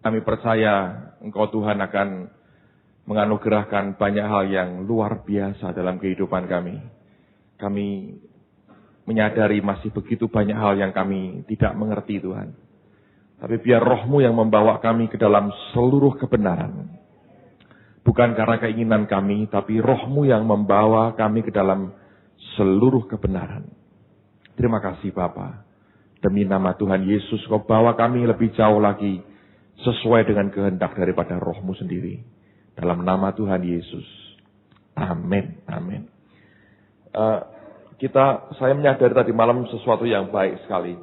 Kami percaya Engkau Tuhan akan menganugerahkan banyak hal yang luar biasa dalam kehidupan kami. Kami menyadari masih begitu banyak hal yang kami tidak mengerti Tuhan. Tapi biar Roh-Mu yang membawa kami ke dalam seluruh kebenaran. Bukan karena keinginan kami, tapi Roh-Mu yang membawa kami ke dalam seluruh kebenaran. Terima kasih Bapa. Demi nama Tuhan Yesus, Kau bawa kami lebih jauh lagi sesuai dengan kehendak daripada Roh-Mu sendiri. Dalam nama Tuhan Yesus. Amin. Amin. Saya menyadari tadi malam sesuatu yang baik sekali.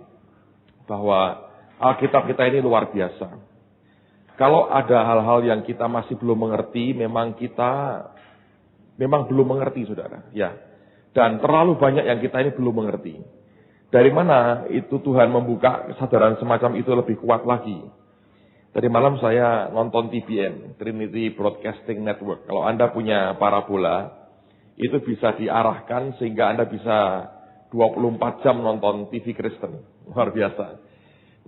Bahwa Alkitab kita ini luar biasa. Kalau ada hal-hal yang kita masih belum mengerti, memang belum mengerti, saudara. Ya. Dan terlalu banyak yang kita ini belum mengerti. Dari mana itu Tuhan membuka kesadaran semacam itu lebih kuat lagi? Tadi malam saya nonton TBN, Trinity Broadcasting Network. Kalau Anda punya parabola, itu bisa diarahkan sehingga Anda bisa 24 jam nonton TV Kristen. Luar biasa.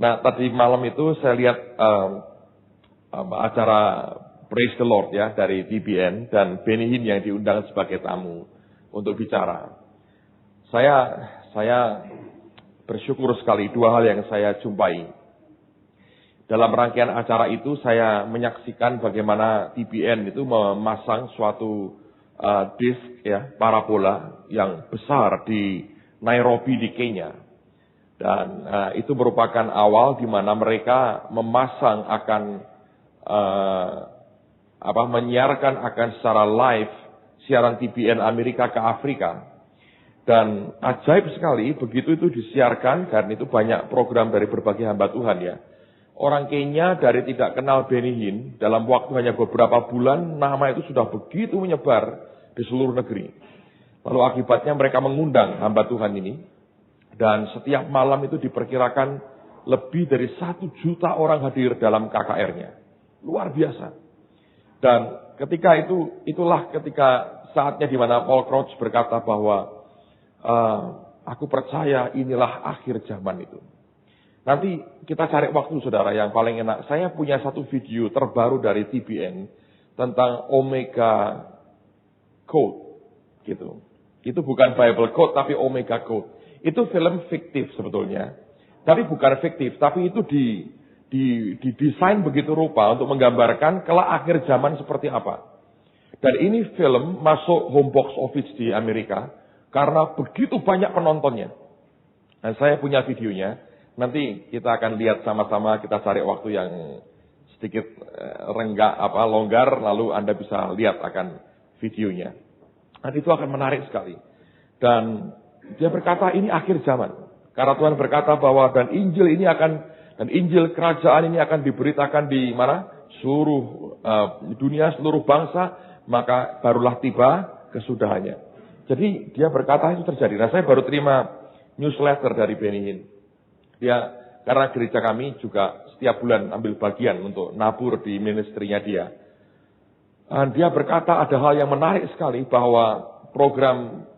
Nah, tadi malam itu saya lihat acara Praise the Lord ya dari TBN dan Benny Hinn yang diundang sebagai tamu untuk bicara. Saya bersyukur sekali dua hal yang saya jumpai. Dalam rangkaian acara itu saya menyaksikan bagaimana TBN itu memasang suatu disk ya parabola yang besar di Nairobi di Kenya. Dan itu merupakan awal di mana mereka memasang akan menyiarkan akan secara live siaran TBN Amerika ke Afrika. Dan ajaib sekali begitu itu disiarkan karena itu banyak program dari berbagai hamba Tuhan ya. Orang Kenya dari tidak kenal Benny Hinn dalam waktu hanya beberapa bulan nama itu sudah begitu menyebar di seluruh negeri. Lalu akibatnya mereka mengundang hamba Tuhan ini dan setiap malam itu diperkirakan lebih dari 1 juta orang hadir dalam KKR-nya. Luar biasa. Dan ketika itulah ketika saatnya di mana Paul Crouch berkata bahwa aku percaya inilah akhir zaman itu. Nanti kita cari waktu saudara yang paling enak. Saya punya satu video terbaru dari TBN tentang Omega Code. Gitu. Itu bukan Bible Code tapi Omega Code. Itu film fiktif sebetulnya. Tapi bukan fiktif, tapi itu didesain begitu rupa untuk menggambarkan kelak akhir zaman seperti apa. Dan ini film masuk home box office di Amerika karena begitu banyak penontonnya. Dan saya punya videonya. Nanti kita akan lihat sama-sama, kita cari waktu yang sedikit longgar, lalu Anda bisa lihat akan videonya. Dan itu akan menarik sekali. Dan dia berkata ini akhir zaman. Karena Tuhan berkata bahwa dan Injil kerajaan ini akan diberitakan di mana? Seluruh dunia, seluruh bangsa, maka barulah tiba kesudahannya. Jadi dia berkata itu terjadi. Nah saya baru terima newsletter dari Benny Hinn. Karena gereja kami juga setiap bulan ambil bagian untuk nabur di ministerinya dia. Dan dia berkata ada hal yang menarik sekali bahwa program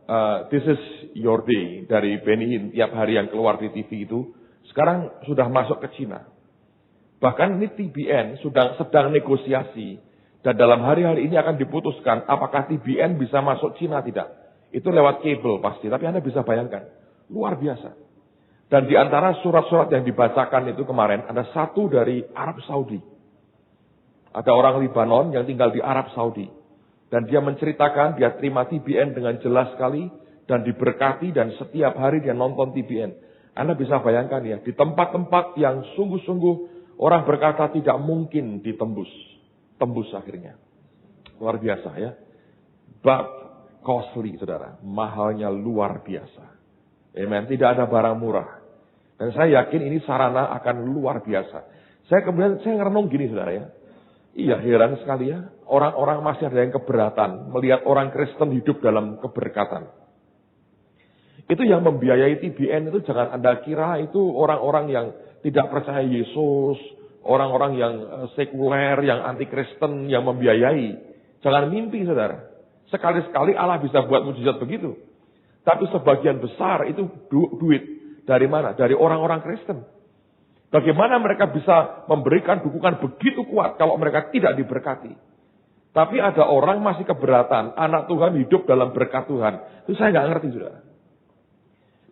This is Your Day dari Benny Hinn tiap hari yang keluar di TV itu sekarang sudah masuk ke Cina. Bahkan ini TBN sedang negosiasi dan dalam hari-hari ini akan diputuskan apakah TBN bisa masuk Cina tidak. Itu lewat kabel pasti, tapi Anda bisa bayangkan. Luar biasa. Dan di antara surat-surat yang dibacakan itu kemarin, ada satu dari Arab Saudi. Ada orang Libanon yang tinggal di Arab Saudi. Dan dia menceritakan, dia terima TBN dengan jelas sekali, dan diberkati, dan setiap hari dia nonton TBN. Anda bisa bayangkan ya, di tempat-tempat yang sungguh-sungguh orang berkata tidak mungkin ditembus. Tembus akhirnya. Luar biasa ya. But costly, saudara. Mahalnya luar biasa. Amen. Tidak ada barang murah. Dan saya yakin ini sarana akan luar biasa. Saya ngerenung gini saudara ya. Iya heran sekali ya. Orang-orang masih ada yang keberatan. Melihat orang Kristen hidup dalam keberkatan. Itu yang membiayai TBN itu jangan Anda kira itu orang-orang yang tidak percaya Yesus. Orang-orang yang sekuler, yang anti Kristen, yang membiayai. Jangan mimpi saudara. Sekali-sekali Allah bisa buat mujizat begitu. Tapi sebagian besar itu duit dari mana? Dari orang-orang Kristen. Bagaimana mereka bisa memberikan dukungan begitu kuat kalau mereka tidak diberkati. Tapi ada orang masih keberatan, anak Tuhan hidup dalam berkat Tuhan. Itu saya nggak ngerti, saudara.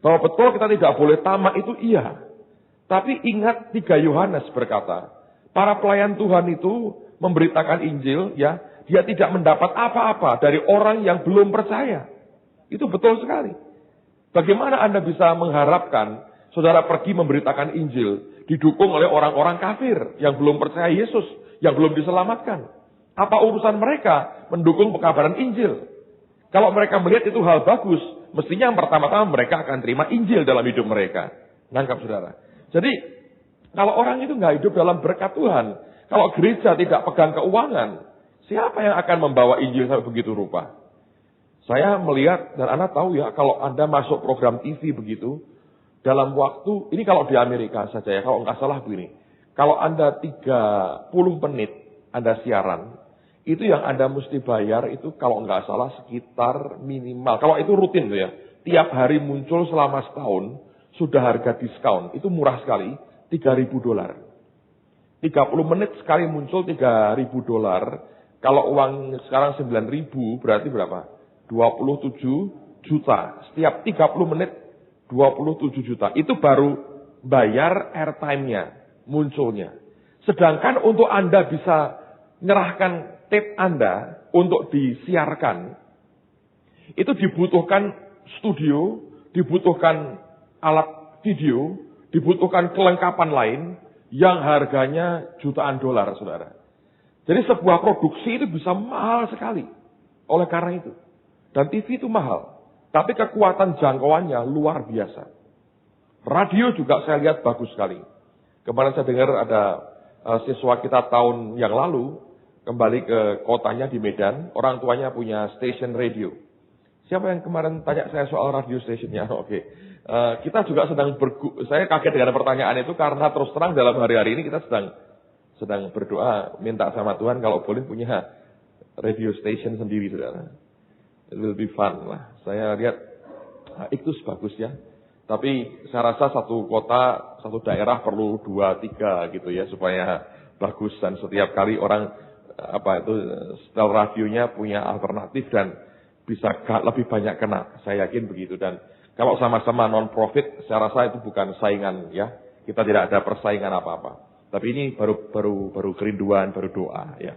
Bahwa betul kita tidak boleh tamak itu iya. Tapi ingat 3 Yohanes berkata, para pelayan Tuhan itu memberitakan Injil, ya, dia tidak mendapat apa-apa dari orang yang belum percaya. Itu betul sekali. Bagaimana Anda bisa mengharapkan saudara pergi memberitakan Injil didukung oleh orang-orang kafir yang belum percaya Yesus, yang belum diselamatkan? Apa urusan mereka mendukung pekabaran Injil? Kalau mereka melihat itu hal bagus, mestinya yang pertama-tama mereka akan terima Injil dalam hidup mereka. Nangkap, saudara? Jadi, kalau orang itu nggak hidup dalam berkat Tuhan, kalau gereja tidak pegang keuangan, siapa yang akan membawa Injil sampai begitu rupa? Saya melihat, dan Anda tahu ya, kalau Anda masuk program TV begitu, dalam waktu, ini kalau di Amerika saja ya, kalau nggak salah begini, kalau Anda 30 menit Anda siaran, itu yang Anda mesti bayar itu kalau nggak salah sekitar minimal, kalau itu rutin tuh ya, tiap hari muncul selama setahun, sudah harga diskon, itu murah sekali, $3.000. 30 menit sekali muncul $3.000. Kalau uang sekarang 9.000 berarti berapa? 27 juta. Setiap 30 menit 27 juta. Itu baru bayar airtime-nya, munculnya. Sedangkan untuk Anda bisa nyerahkan tape Anda untuk disiarkan, itu dibutuhkan studio, dibutuhkan alat video, dibutuhkan kelengkapan lain yang harganya jutaan dolar, saudara. Jadi sebuah produksi itu bisa mahal sekali oleh karena itu. Dan TV itu mahal, tapi kekuatan jangkauannya luar biasa. Radio juga saya lihat bagus sekali. Kemarin saya dengar ada siswa kita tahun yang lalu kembali ke kotanya di Medan, orang tuanya punya station radio. Siapa yang kemarin tanya saya soal radio stationnya? Oke. Kita juga saya kaget dengan pertanyaan itu karena terus terang dalam hari-hari ini kita sedang berdoa minta sama Tuhan kalau boleh punya radio station sendiri, saudara. It will be fun lah. Saya lihat itu bagus ya. Tapi saya rasa satu kota, satu daerah perlu 2-3 gitu ya supaya bagus, dan setiap kali orang setel radionya punya alternatif dan bisa lebih banyak kena. Saya yakin begitu. Dan kalau sama-sama non-profit, saya rasa itu bukan saingan ya. Kita tidak ada persaingan apa-apa. Tapi ini baru kerinduan, baru doa ya.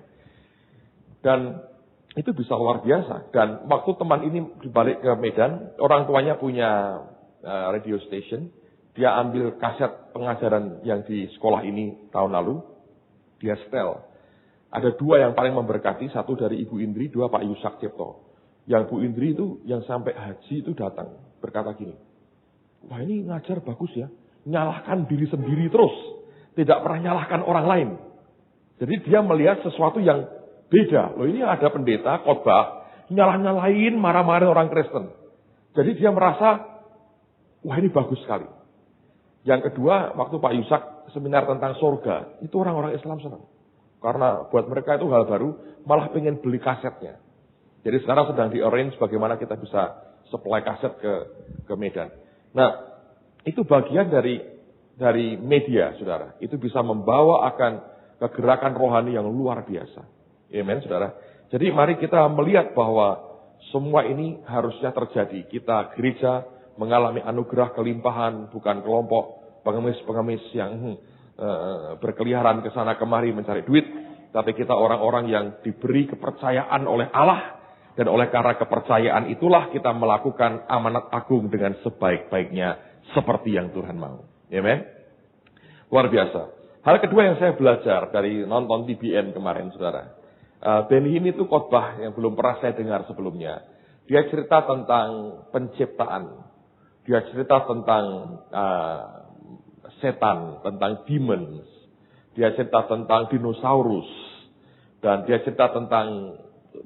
Dan itu bisa luar biasa. Dan waktu teman ini dibalik ke Medan, orang tuanya punya radio station. Dia ambil kaset pengajaran yang di sekolah ini tahun lalu. Dia setel. Ada 2 yang paling memberkati, satu dari Ibu Indri, 2 Pak Yusak Cipto. Yang Bu Indri itu yang sampai haji itu datang, berkata gini, wah ini ngajar bagus ya, nyalahkan diri sendiri terus, tidak pernah nyalahkan orang lain. Jadi dia melihat sesuatu yang beda. Loh ini ada pendeta khotbah, nyalah-nyalahin, marah-marahin orang Kristen. Jadi dia merasa, wah ini bagus sekali. Yang kedua, waktu Pak Yusak seminar tentang surga, itu orang-orang Islam senang. Karena buat mereka itu hal baru, malah pengen beli kasetnya. Jadi sekarang sedang di-arrange bagaimana kita bisa supply kaset ke Medan. Nah, itu bagian dari media, saudara. Itu bisa membawa akan kegerakan rohani yang luar biasa. Amen, saudara. Jadi mari kita melihat bahwa semua ini harusnya terjadi. Kita gereja mengalami anugerah kelimpahan, bukan kelompok pengemis-pengemis yang berkeliaran ke sana kemari mencari duit. Tapi kita orang-orang yang diberi kepercayaan oleh Allah. Dan oleh karena kepercayaan itulah kita melakukan amanat agung dengan sebaik-baiknya seperti yang Tuhan mau. Amen. Luar biasa. Hal kedua yang saya belajar dari nonton TBN kemarin, saudara. Benny ini tuh khotbah yang belum pernah saya dengar sebelumnya. Dia cerita tentang penciptaan. Dia cerita tentang setan, tentang demons. Dia cerita tentang dinosaurus. Dan dia cerita tentang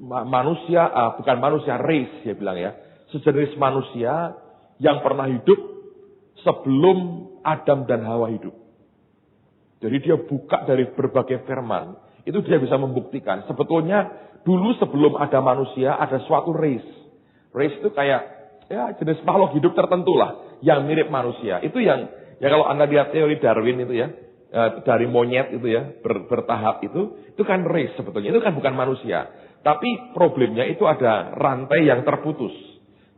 manusia, bukan manusia, race dia bilang ya. Sejenis manusia yang pernah hidup sebelum Adam dan Hawa hidup. Jadi dia buka dari berbagai firman. Itu dia bisa membuktikan. Sebetulnya dulu sebelum ada manusia ada suatu race. Race itu kayak ya jenis makhluk hidup tertentu lah yang mirip manusia. Itu yang Ya kalau Anda lihat teori Darwin itu ya, dari monyet itu ya, bertahap itu kan race sebetulnya, itu kan bukan manusia. Tapi problemnya itu ada rantai yang terputus.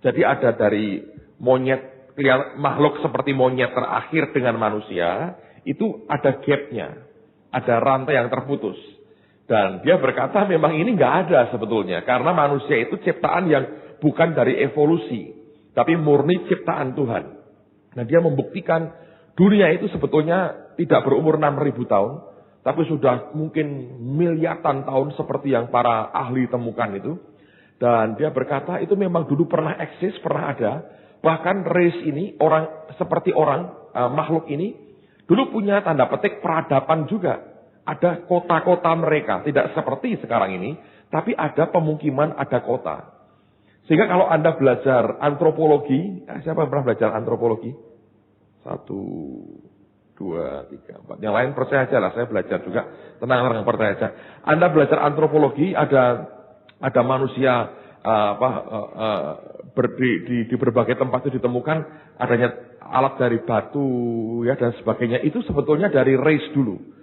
Jadi ada dari monyet, makhluk seperti monyet terakhir dengan manusia, itu ada gapnya, ada rantai yang terputus. Dan dia berkata memang ini nggak ada sebetulnya, karena manusia itu ciptaan yang bukan dari evolusi, tapi murni ciptaan Tuhan. Nah dia membuktikan dunia itu sebetulnya tidak berumur 6.000 tahun, tapi sudah mungkin miliaran tahun seperti yang para ahli temukan itu. Dan dia berkata itu memang dulu pernah eksis, pernah ada. Bahkan race ini, makhluk ini, dulu punya tanda petik peradaban juga. Ada kota-kota mereka, tidak seperti sekarang ini, tapi ada pemukiman, ada kota. Sehingga kalau Anda belajar antropologi, siapa yang pernah belajar antropologi? 1, 2, 3, 4. Yang lain percaya aja lah, saya belajar juga. Tenang, percaya aja. Anda belajar antropologi, ada manusia di berbagai tempat itu ditemukan adanya alat dari batu ya dan sebagainya. Itu sebetulnya dari race dulu.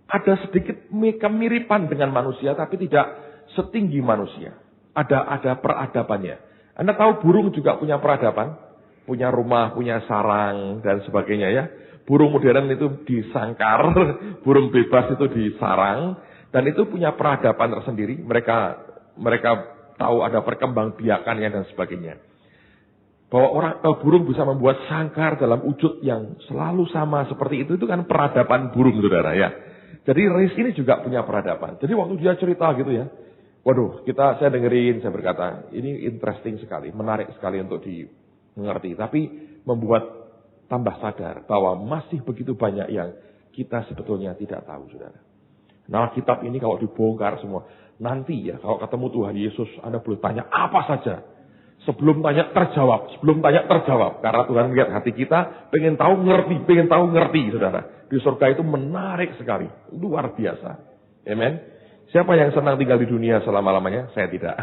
Ada sedikit kemiripan dengan manusia, tapi tidak setinggi manusia. Ada peradabannya. Anda tahu burung juga punya peradaban? Punya rumah, punya sarang, dan sebagainya ya. Burung modern itu disangkar, burung bebas itu disarang, dan itu punya peradaban tersendiri. Mereka tahu ada perkembangbiakannya dan sebagainya. Bahwa burung bisa membuat sangkar dalam wujud yang selalu sama seperti itu kan peradaban burung, saudara ya. Jadi race ini juga punya peradaban. Jadi waktu dia cerita gitu ya, waduh, saya dengerin, saya berkata, ini interesting sekali, menarik sekali untuk dimengerti. Tapi membuat tambah sadar bahwa masih begitu banyak yang kita sebetulnya tidak tahu, saudara. Nah, kitab ini kalau dibongkar semua, nanti ya kalau ketemu Tuhan Yesus, Anda boleh tanya apa saja. Sebelum tanya terjawab. Karena Tuhan melihat hati kita, pengen tahu ngerti, saudara. Di surga itu menarik sekali, luar biasa. Amen. Siapa yang senang tinggal di dunia selama-lamanya? Saya tidak.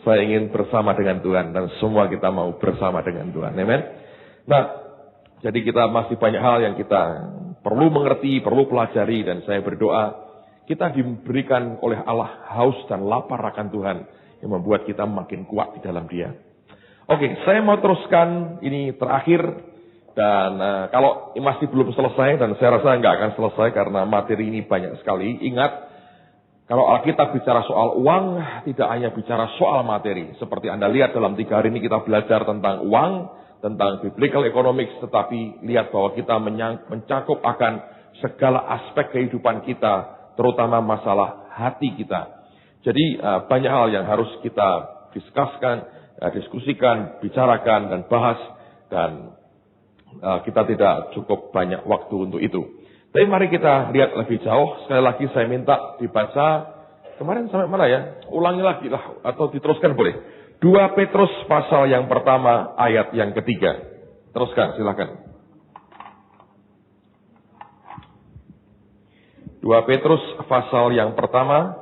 Saya ingin bersama dengan Tuhan, dan semua kita mau bersama dengan Tuhan. Amen. Nah, jadi kita masih banyak hal yang kita perlu mengerti, perlu pelajari, dan saya berdoa kita diberikan oleh Allah haus dan lapar akan Tuhan yang membuat kita makin kuat di dalam Dia. Oke, saya mau teruskan ini terakhir, dan kalau masih belum selesai, dan saya rasa nggak akan selesai karena materi ini banyak sekali. Ingat, kalau Alkitab bicara soal uang, tidak hanya bicara soal materi. Seperti Anda lihat dalam 3 hari ini kita belajar tentang uang, tentang biblical economics, tetapi lihat bahwa kita mencakup akan segala aspek kehidupan kita, terutama masalah hati kita. Jadi banyak hal yang harus kita diskusikan, bicarakan, dan bahas, dan kita tidak cukup banyak waktu untuk itu. Tapi mari kita lihat lebih jauh. Sekali lagi saya minta dibaca, kemarin sampai mana ya? Ulangi lagi lah, atau diteruskan boleh. 2 Petrus pasal yang pertama, ayat yang ketiga. Teruskan, silakan. 2 Petrus pasal yang pertama,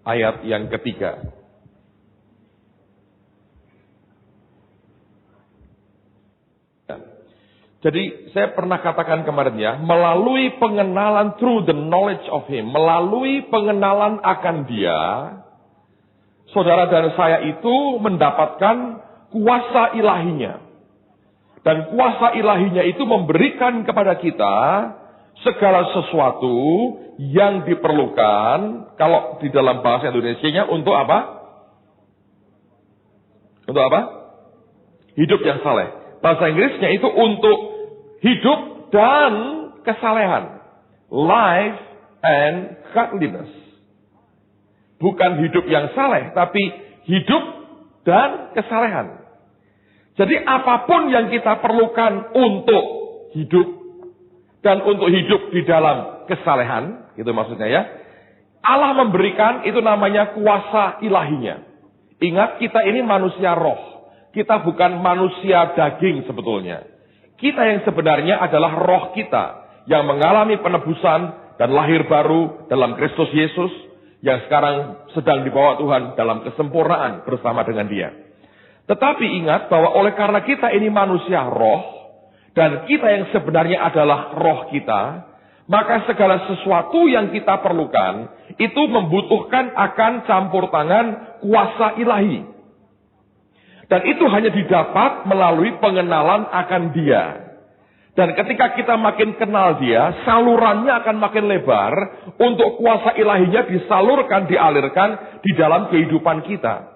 ayat yang ketiga. Jadi saya pernah katakan kemarin ya, melalui pengenalan through the knowledge of Him, melalui pengenalan akan Dia, saudara dan saya itu mendapatkan kuasa ilahinya. Dan kuasa ilahinya itu memberikan kepada kita segala sesuatu yang diperlukan, kalau di dalam bahasa Indonesianya, untuk apa? Untuk apa? Hidup yang saleh. Bahasa Inggrisnya itu untuk hidup dan kesalehan. Life and godliness. Bukan hidup yang saleh, tapi hidup dan kesalehan. Jadi apapun yang kita perlukan untuk hidup dan untuk hidup di dalam kesalehan, itu maksudnya ya. Allah memberikan, itu namanya kuasa ilahinya. Ingat, kita ini manusia roh. Kita bukan manusia daging sebetulnya. Kita yang sebenarnya adalah roh kita yang mengalami penebusan dan lahir baru dalam Kristus Yesus, yang sekarang sedang dibawa Tuhan dalam kesempurnaan bersama dengan Dia. Tetapi ingat bahwa oleh karena kita ini manusia roh, dan kita yang sebenarnya adalah roh kita, maka segala sesuatu yang kita perlukan itu membutuhkan akan campur tangan kuasa ilahi. Dan itu hanya didapat melalui pengenalan akan Dia. Dan ketika kita makin kenal Dia, salurannya akan makin lebar untuk kuasa ilahinya disalurkan, dialirkan di dalam kehidupan kita.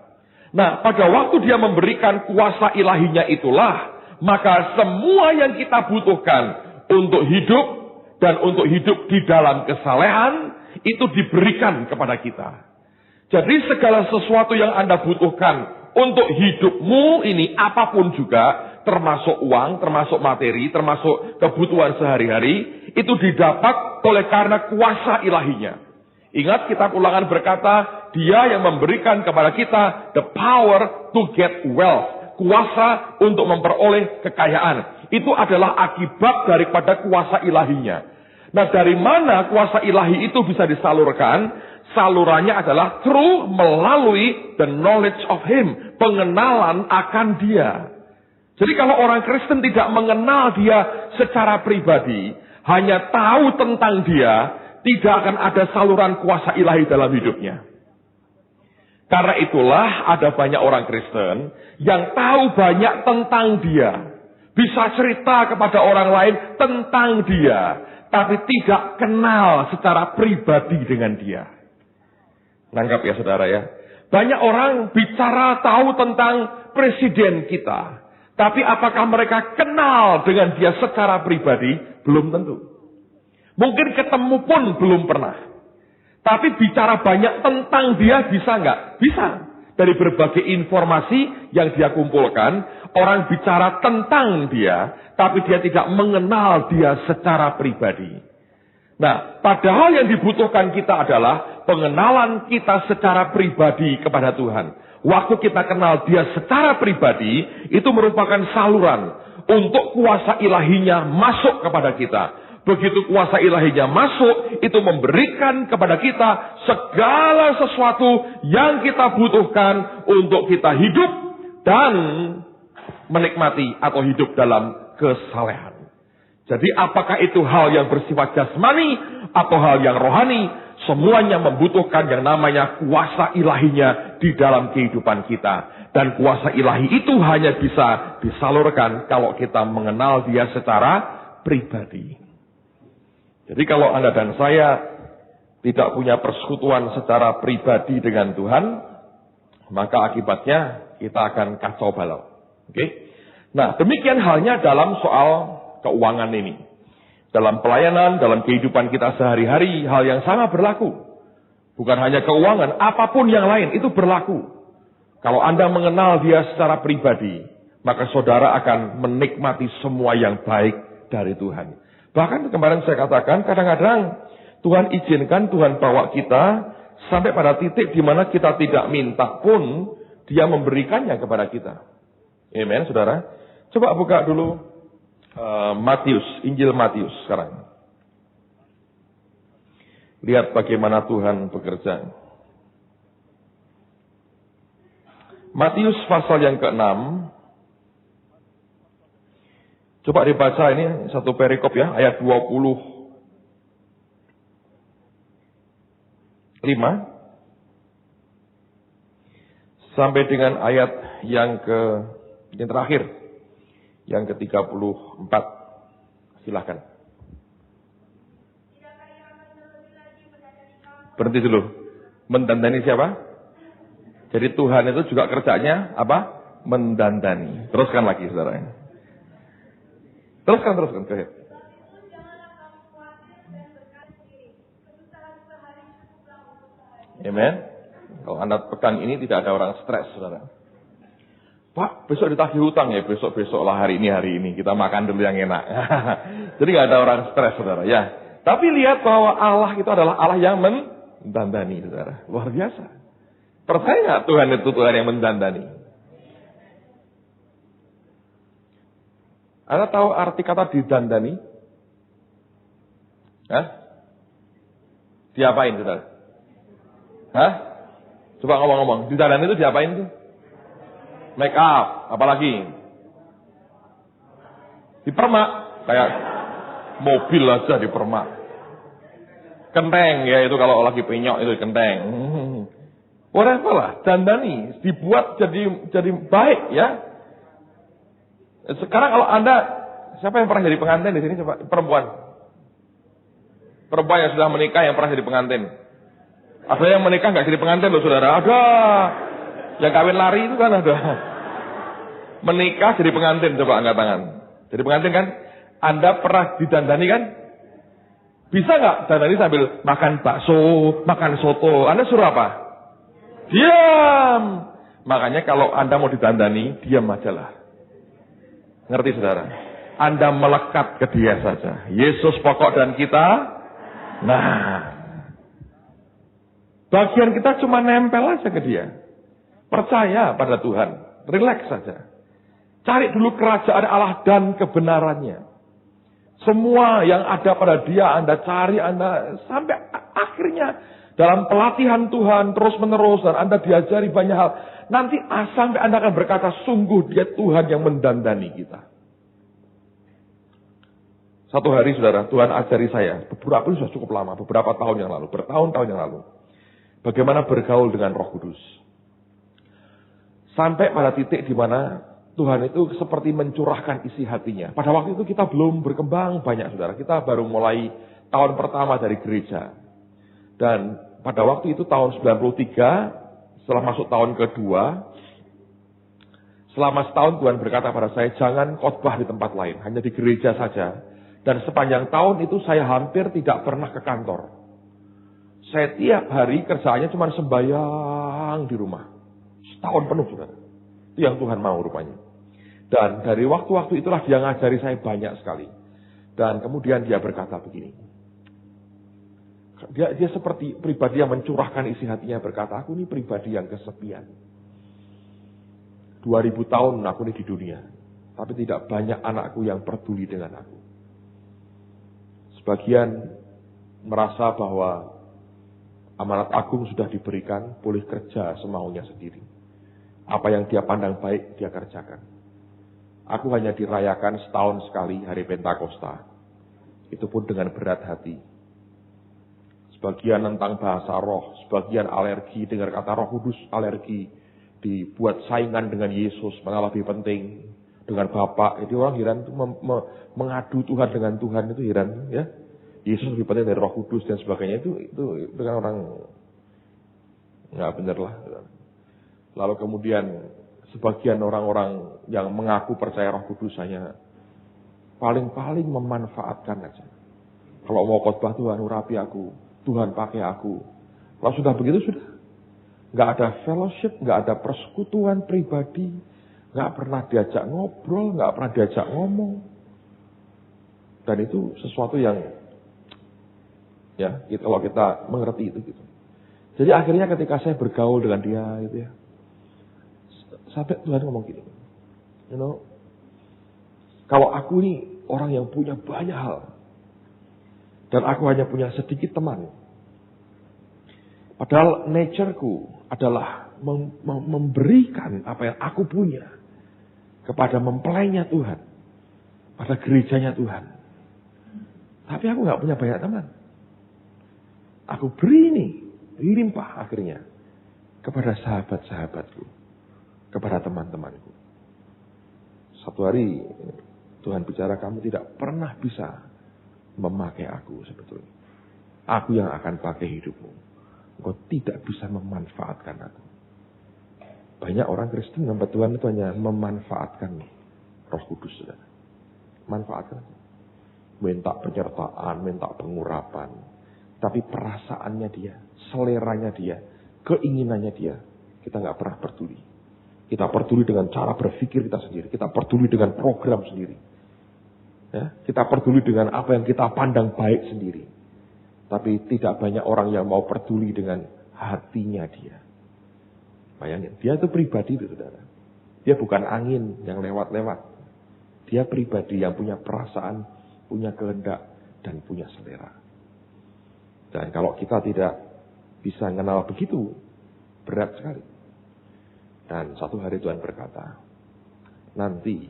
Nah, pada waktu Dia memberikan kuasa ilahinya itulah, maka semua yang kita butuhkan untuk hidup dan untuk hidup di dalam kesalehan itu diberikan kepada kita. Jadi segala sesuatu yang Anda butuhkan untuk hidupmu ini, apapun juga, termasuk uang, termasuk materi, termasuk kebutuhan sehari-hari, itu didapat oleh karena kuasa ilahinya. Ingat, kitab Ulangan berkata, Dia yang memberikan kepada kita the power to get wealth, kuasa untuk memperoleh kekayaan. Itu adalah akibat daripada kuasa ilahinya. Nah, dari mana kuasa ilahi itu bisa disalurkan? Salurannya adalah melalui the knowledge of Him, pengenalan akan Dia. Jadi kalau orang Kristen tidak mengenal Dia secara pribadi, hanya tahu tentang Dia, tidak akan ada saluran kuasa ilahi dalam hidupnya. Karena itulah ada banyak orang Kristen yang tahu banyak tentang Dia, bisa cerita kepada orang lain tentang Dia, tapi tidak kenal secara pribadi dengan Dia. Nangkap ya saudara ya. Banyak orang bicara tahu tentang presiden kita, tapi apakah mereka kenal dengan Dia secara pribadi? Belum tentu. Mungkin ketemu pun belum pernah. Tapi bicara banyak tentang Dia bisa nggak? Bisa. Dari berbagai informasi yang Dia kumpulkan, orang bicara tentang Dia, tapi dia tidak mengenal Dia secara pribadi. Nah, padahal yang dibutuhkan kita adalah pengenalan kita secara pribadi kepada Tuhan. Waktu kita kenal Dia secara pribadi, itu merupakan saluran untuk kuasa ilahinya masuk kepada kita. Begitu kuasa ilahinya masuk, itu memberikan kepada kita segala sesuatu yang kita butuhkan untuk kita hidup dan menikmati atau hidup dalam kesalehan. Jadi apakah itu hal yang bersifat jasmani atau hal yang rohani, semuanya membutuhkan yang namanya kuasa ilahinya di dalam kehidupan kita. Dan kuasa ilahi itu hanya bisa disalurkan kalau kita mengenal Dia secara pribadi. Jadi kalau Anda dan saya tidak punya persekutuan secara pribadi dengan Tuhan, maka akibatnya kita akan kacau balau. Oke? Nah, demikian halnya dalam soal keuangan ini. Dalam pelayanan, dalam kehidupan kita sehari-hari, hal yang sama berlaku. Bukan hanya keuangan, apapun yang lain itu berlaku. Kalau Anda mengenal Dia secara pribadi, maka saudara akan menikmati semua yang baik dari Tuhan. Bahkan kemarin saya katakan, kadang-kadang Tuhan izinkan, Tuhan bawa kita sampai pada titik di mana kita tidak minta pun, Dia memberikannya kepada kita. Amen, saudara. Coba buka dulu Matius, Injil Matius sekarang. Lihat bagaimana Tuhan bekerja. Matius pasal yang ke-6. Coba dibaca ini satu perikop ya, ayat 25 sampai dengan ayat yang terakhir, yang ke-34. Silakan. Berhenti dulu. Mendandani siapa? Jadi Tuhan itu juga kerjanya apa? Mendandani. Teruskan lagi saudara. Teruskan. Go ahead. Amen. Kalau Anda pekan ini tidak ada orang stres, saudara. Pak, besok ditagih hutang ya, besok lah hari ini kita makan dulu yang enak. Jadi nggak ada orang stres, saudara. Ya. Tapi lihat bahwa Allah itu adalah Allah yang mendandani, saudara. Luar biasa. Percaya nggak Tuhan itu Tuhan yang mendandani? Anda tahu arti kata didandani? Hah? Diapain, saudara? Hah? Coba ngomong-ngomong. Didandani itu diapain tuh? Make up. Apalagi? Dipermak. Kayak mobil aja dipermak. Kenteng ya itu kalau lagi penyok itu kenteng. Whatever lah, dandani dibuat jadi baik ya. Sekarang kalau Anda, siapa yang pernah jadi pengantin di sini coba? Perempuan yang sudah menikah yang pernah jadi pengantin. Ada yang menikah nggak jadi pengantin loh saudara? Ada. Yang kawin lari itu kan ada. Menikah jadi pengantin, coba angkat tangan. Jadi pengantin kan? Anda pernah didandani kan? Bisa nggak dandani sambil makan bakso, makan soto? Anda suruh apa? Diam. Makanya kalau Anda mau didandani, diam aja lah. Ngerti saudara? Anda melekat ke dia saja. Yesus pokok dan kita. Nah. Bagian kita cuma nempel aja ke dia. Percaya pada Tuhan. Relax saja. Cari dulu kerajaan Allah dan kebenarannya. Semua yang ada pada dia Anda cari, Anda sampai akhirnya dalam pelatihan Tuhan terus menerus dan Anda diajari banyak hal. Nanti sampai Anda akan berkata sungguh dia Tuhan yang mendandani kita. Satu hari saudara, Tuhan ajari saya, beberapa itu sudah cukup lama, beberapa tahun yang lalu, bertahun-tahun yang lalu. Bagaimana bergaul dengan Roh Kudus. Sampai pada titik di mana Tuhan itu seperti mencurahkan isi hatinya. Pada waktu itu kita belum berkembang banyak saudara. Kita baru mulai tahun pertama dari gereja. Dan pada waktu itu tahun 93, setelah masuk tahun kedua, selama setahun Tuhan berkata pada saya, jangan khotbah di tempat lain, hanya di gereja saja. Dan sepanjang tahun itu saya hampir tidak pernah ke kantor. Saya tiap hari kerjaannya cuma sembahyang di rumah. Setahun penuh saudara. Itu yang Tuhan mau rupanya. Dan dari waktu-waktu itulah dia ngajari saya banyak sekali. Dan kemudian dia berkata begini. Dia seperti pribadi yang mencurahkan isi hatinya berkata, aku ini pribadi yang kesepian. 2000 tahun aku ini di dunia. Tapi tidak banyak anakku yang peduli dengan aku. Sebagian merasa bahwa amanat agung sudah diberikan, boleh kerja semaunya sendiri. Apa yang dia pandang baik, dia kerjakan. Aku hanya dirayakan setahun sekali hari Pentakosta. Itu pun dengan berat hati. Sebagian tentang bahasa roh, sebagian alergi, dengar kata Roh Kudus, alergi. Dibuat saingan dengan Yesus, mana lebih penting. Dengan Bapa, itu orang heran, itu mengadu Tuhan dengan Tuhan, itu heran. Ya, Yesus lebih penting dari Roh Kudus dan sebagainya, itu dengan orang nggak bener lah. Lalu kemudian sebagian orang-orang yang mengaku percaya Roh Kudus hanya paling-paling memanfaatkan aja. Kalau mau khotbah Tuhan urapi aku, Tuhan pakai aku. Kalau sudah begitu sudah. Nggak ada fellowship, nggak ada persekutuan pribadi, nggak pernah diajak ngobrol, nggak pernah diajak ngomong. Dan itu sesuatu yang ya kalau kita mengerti itu gitu. Jadi akhirnya ketika saya bergaul dengan dia gitu ya. Sampai Tuhan ngomong gini, kalau aku ini orang yang punya banyak hal, dan aku hanya punya sedikit teman, padahal nature-ku adalah memberikan apa yang aku punya kepada mempelainya Tuhan, pada gerejanya Tuhan. Tapi aku nggak punya banyak teman. Aku beri ini, limpah akhirnya kepada sahabat-sahabatku. Kepada teman-temanku. Satu hari Tuhan bicara, kamu tidak pernah bisa memakai aku sebetulnya. Aku yang akan pakai hidupmu. Engkau tidak bisa memanfaatkan aku. Banyak orang Kristen hamba Tuhan itu hanya memanfaatkan Roh Kudus. Manfaatkan. Minta penyertaan, minta pengurapan. Tapi perasaannya dia, seleranya dia, keinginannya dia, kita nggak pernah peduli. Kita peduli dengan cara berpikir kita sendiri. Kita peduli dengan program sendiri. Ya, kita peduli dengan apa yang kita pandang baik sendiri. Tapi tidak banyak orang yang mau peduli dengan hatinya dia. Bayangin, dia itu pribadi itu saudara. Dia bukan angin yang lewat-lewat. Dia pribadi yang punya perasaan, punya kehendak, dan punya selera. Dan kalau kita tidak bisa mengenal begitu, berat sekali. Dan satu hari Tuhan berkata, nanti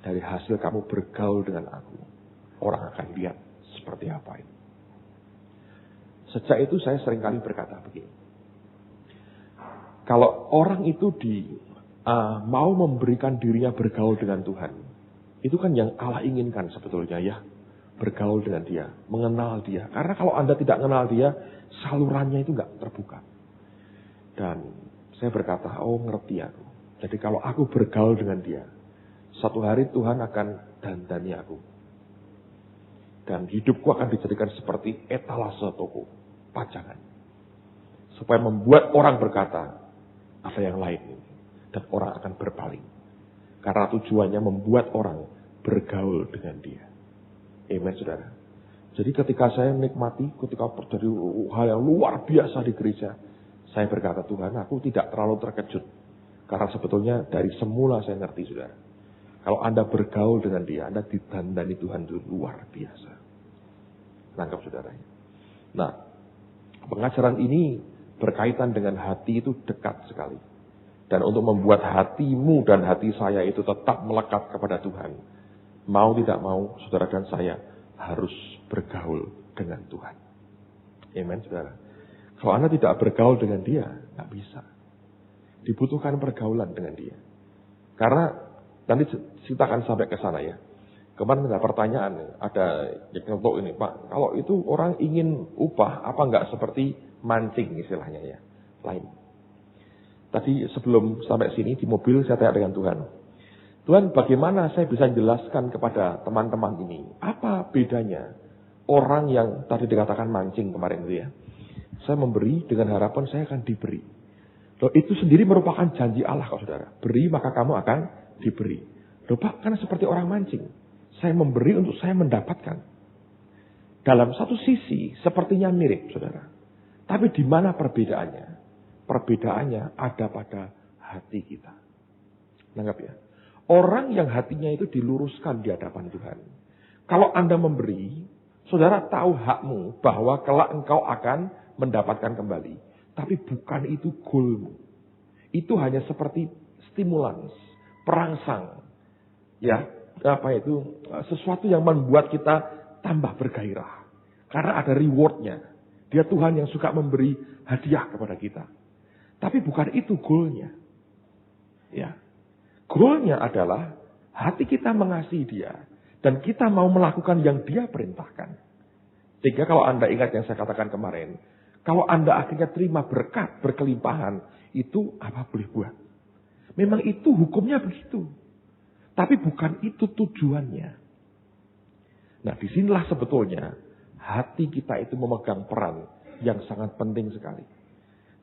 Dari hasil kamu bergaul dengan aku, orang akan lihat seperti apa itu. Sejak itu saya seringkali berkata begini. Kalau orang itu mau memberikan dirinya bergaul dengan Tuhan, itu kan yang Allah inginkan sebetulnya ya. Bergaul dengan dia, mengenal dia. Karena kalau Anda tidak mengenal dia, salurannya itu nggak terbuka. Dan saya berkata, oh ngerti aku. Jadi kalau aku bergaul dengan dia, satu hari Tuhan akan dandani aku. Dan hidupku akan dijadikan seperti etalase toko, pajangan. Supaya membuat orang berkata, ada yang lain ini. Dan orang akan berpaling. Karena tujuannya membuat orang bergaul dengan dia. Amen, saudara. Jadi ketika saya menikmati, ketika terjadi hal yang luar biasa di gereja, saya berkata, Tuhan, aku tidak terlalu terkejut. Karena sebetulnya dari semula saya ngerti, saudara. Kalau Anda bergaul dengan dia, Anda ditandani Tuhan itu luar biasa. Nangkap, saudara. Nah, pengajaran ini berkaitan dengan hati itu dekat sekali. Dan untuk membuat hatimu dan hati saya itu tetap melekat kepada Tuhan, mau tidak mau, saudara dan saya harus bergaul dengan Tuhan. Amen, saudara. Kalau Anda tidak bergaul dengan dia, nggak bisa. Dibutuhkan pergaulan dengan dia. Karena nanti kita akan sampai ke sana ya. Kemarin ada pertanyaan, ada yang ngetok ini, Pak. Kalau itu orang ingin upah, apa nggak seperti mancing istilahnya ya, lain. Tadi sebelum sampai sini di mobil saya tanya dengan Tuhan. Tuhan, bagaimana saya bisa jelaskan kepada teman-teman ini? Apa bedanya orang yang tadi dikatakan mancing kemarin itu ya? Saya memberi dengan harapan saya akan diberi. Loh, itu sendiri merupakan janji Allah kok saudara. Beri maka kamu akan diberi. Loh Pak, kan seperti orang mancing. Saya memberi untuk saya mendapatkan. Dalam satu sisi sepertinya mirip saudara. Tapi di mana perbedaannya? Perbedaannya ada pada hati kita. Nanggap ya. Orang yang hatinya itu diluruskan di hadapan Tuhan. Kalau Anda memberi, saudara tahu hakmu bahwa kelak engkau akan mendapatkan kembali. Tapi bukan itu goalmu. Itu hanya seperti stimulans, perangsang. Ya, sesuatu yang membuat kita tambah bergairah. Karena ada rewardnya. Dia Tuhan yang suka memberi hadiah kepada kita. Tapi bukan itu goalnya. Ya. Goalnya adalah hati kita mengasihi dia. Dan kita mau melakukan yang dia perintahkan. Sehingga kalau Anda ingat yang saya katakan kemarin. Kalau Anda akhirnya terima berkat, berkelimpahan. Itu apa boleh buat. Memang itu hukumnya begitu. Tapi bukan itu tujuannya. Nah disinilah sebetulnya. Hati kita itu memegang peran yang sangat penting sekali.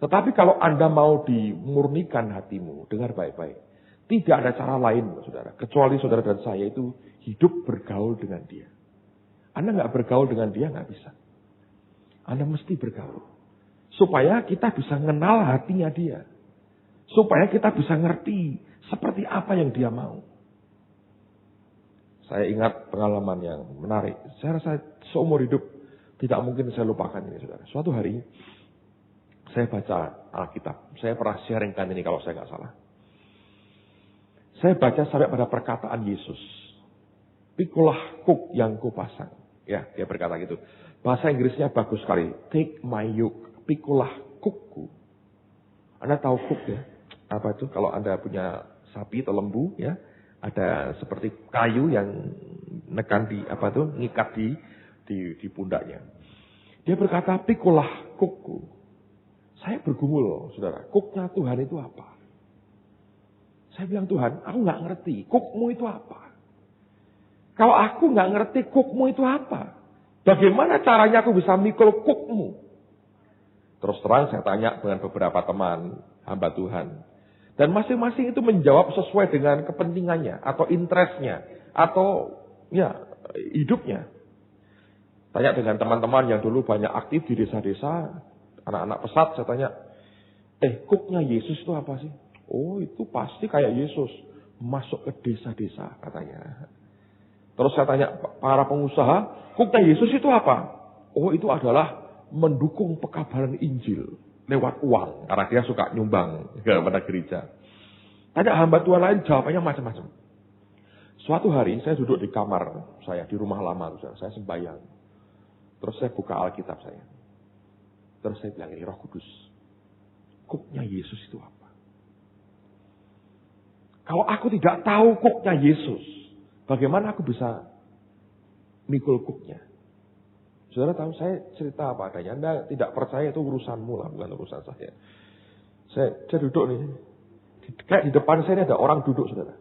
Tetapi kalau Anda mau dimurnikan hatimu. Dengar baik-baik. Tidak ada cara lain, saudara. Kecuali saudara dan saya itu hidup bergaul dengan dia. Anda nggak bergaul dengan dia, nggak bisa. Anda mesti bergaul. Supaya kita bisa mengenal hatinya dia. Supaya kita bisa ngerti seperti apa yang dia mau. Saya ingat pengalaman yang menarik. Saya rasa seumur hidup tidak mungkin saya lupakan ini, saudara. Suatu hari saya baca Alkitab. Saya pernah sharingkan ini kalau saya nggak salah. Saya baca sampai pada perkataan Yesus. Pikulah kuk yang kupasang. Ya, dia berkata gitu. Bahasa Inggrisnya bagus sekali. Take my yoke. Pikulah kukku. Anda tahu kuk ya? Apa itu? Kalau Anda punya sapi atau lembu ya. Ada seperti kayu yang nekan ngikat di pundaknya. Dia berkata, pikulah kukku. Saya bergumul, saudara. Kuknya Tuhan itu apa? Saya bilang, Tuhan, aku nggak ngerti. Kukmu itu apa? Kalau aku nggak ngerti kukmu itu apa? Bagaimana caranya aku bisa mikul kukmu? Terus terang saya tanya dengan beberapa teman hamba Tuhan. Dan masing-masing itu menjawab sesuai dengan kepentingannya. Atau interestnya. Atau ya hidupnya. Tanya dengan teman-teman yang dulu banyak aktif di desa-desa. Anak-anak pesat saya tanya. Kuknya Yesus itu apa sih? Oh itu pasti kayak Yesus. Masuk ke desa-desa katanya. Terus saya tanya para pengusaha. Kuknya Yesus itu apa? Oh itu adalah mendukung pekabaran Injil. Lewat uang. Karena dia suka nyumbang kepada gereja. Tanya hamba Tuhan lain jawabannya macam-macam. Suatu hari saya duduk di kamar saya, di rumah lama, saya sembahyang. Terus saya buka Alkitab saya. Terus saya bilang ini, Roh Kudus, kuknya Yesus itu apa? Kalau aku tidak tahu kuknya Yesus, bagaimana aku bisa mikul kuknya? Saudara tahu saya cerita apa adanya. Anda tidak percaya itu urusanmu lah, bukan urusan saya. Saya duduk nih. Kayak di depan saya ini ada orang duduk, saudara.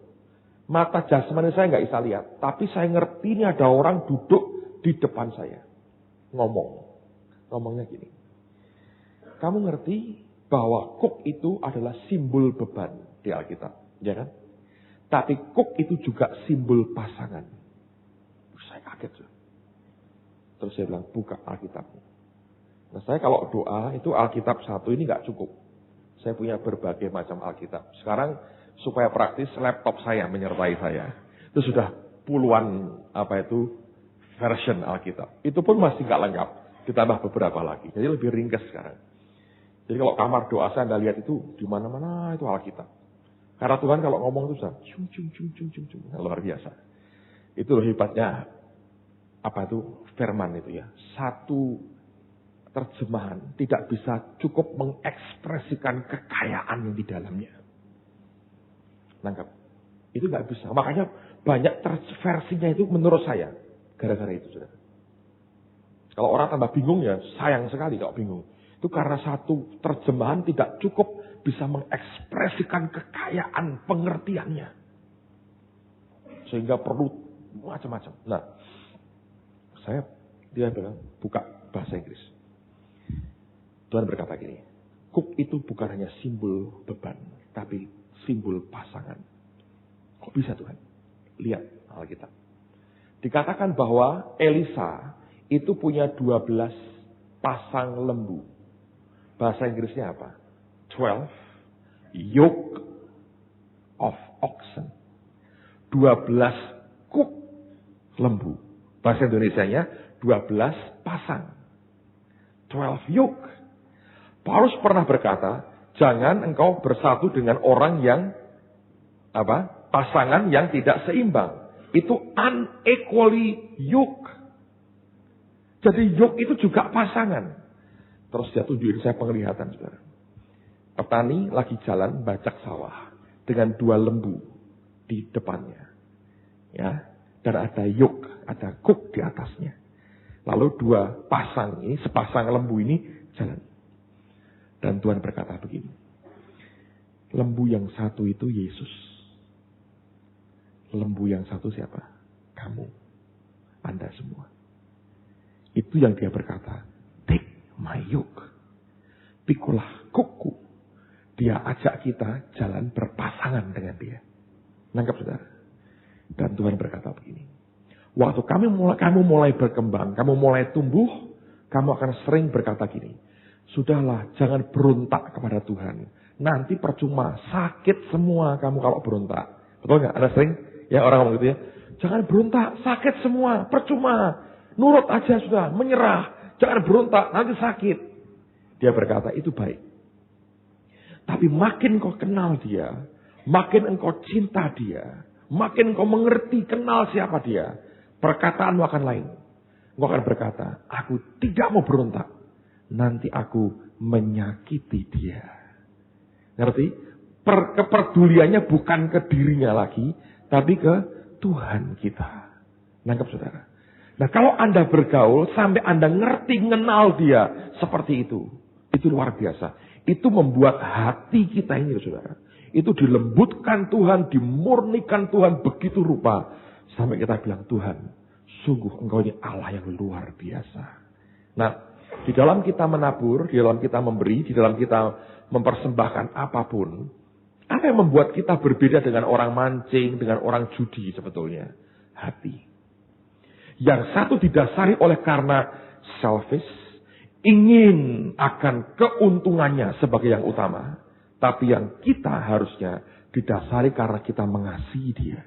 Mata jasmani saya nggak bisa lihat. Tapi saya ngerti ini ada orang duduk di depan saya. Ngomongnya gini. Kamu ngerti bahwa kuk itu adalah simbol beban di Alkitab. Ya kan? Tapi kuk itu juga simbol pasangan. Saya kaget. Terus saya bilang, buka Alkitabmu. Nah saya kalau doa itu Alkitab satu ini nggak cukup. Saya punya berbagai macam Alkitab. Sekarang supaya praktis laptop saya menyertai saya. Itu sudah puluhan version Alkitab. Itu pun masih nggak lengkap. Ditambah beberapa lagi. Jadi lebih ringkas sekarang. Jadi kalau kamar doa saya Anda lihat itu di mana-mana itu Alkitab. Karena Tuhan kalau ngomong itu sudah luar biasa. Itu loh hebatnya firman itu ya. Satu terjemahan tidak bisa cukup mengekspresikan kekayaan yang di dalamnya. Nangkap? Itu nggak bisa. Makanya banyak versinya itu menurut saya gara-gara itu, saudara. Kalau orang tambah bingung ya sayang sekali kalau bingung. Itu karena satu terjemahan tidak cukup bisa mengekspresikan kekayaan pengertiannya. Sehingga perlu macam-macam. Nah, dia bilang buka bahasa Inggris. Tuhan berkata gini, kuk itu bukan hanya simbol beban, tapi simbol pasangan. Kok bisa Tuhan? Lihat Alkitab. Dikatakan bahwa Elisa itu punya 12 pasang lembu. Bahasa Inggrisnya apa? 12 yoke of oxen. 12 kuk lembu. Bahasa Indonesianya 12 pasang. 12 yoke. Paulus pernah berkata, jangan engkau bersatu dengan orang yang pasangan yang tidak seimbang. Itu unequally yoke. Jadi yoke itu juga pasangan. Terus dia tunjukin saya penglihatan, saudara. Petani lagi jalan bajak sawah dengan 2 lembu di depannya. Ya, dan ada yoke, ada kuk di atasnya. Lalu 2 pasang ini, sepasang lembu ini jalan. Dan Tuhan berkata begini. Lembu yang satu itu Yesus. Lembu yang satu siapa? Kamu. Anda semua. Itu yang dia berkata. Take my yoke. Pikulah kukku. Dia ajak kita jalan berpasangan dengan dia. Nangkap saudara? Dan Tuhan berkata begini. Waktu kamu mulai berkembang, kamu mulai tumbuh, kamu akan sering berkata gini. Sudahlah, jangan berontak kepada Tuhan. Nanti percuma, sakit semua kamu kalau berontak. Betul nggak? Ada sering ya orang ngomong gitu ya. Jangan berontak, sakit semua, percuma. Nurut aja sudah, menyerah. Jangan berontak, nanti sakit. Dia berkata, itu baik. Tapi makin kau kenal dia, makin engkau cinta dia, makin engkau mengerti, kenal siapa dia, perkataanmu akan lain. Engkau akan berkata, aku tidak mau berontak. Nanti aku menyakiti dia. Ngerti? Kepeduliannya bukan ke dirinya lagi, tapi ke Tuhan kita. Nangkap saudara? Nah kalau Anda bergaul sampai Anda ngerti, mengenal dia seperti itu luar biasa. Itu membuat hati kita ini saudara. Itu dilembutkan Tuhan, dimurnikan Tuhan begitu rupa. Sampai kita bilang, Tuhan, sungguh engkau ini Allah yang luar biasa. Nah, di dalam kita menabur, di dalam kita memberi, di dalam kita mempersembahkan apapun, apa yang membuat kita berbeda dengan orang mancing, dengan orang judi sebetulnya? Hati. Yang satu didasari oleh karena selfish, ingin akan keuntungannya sebagai yang utama. Tapi yang kita harusnya didasari karena kita mengasihi dia.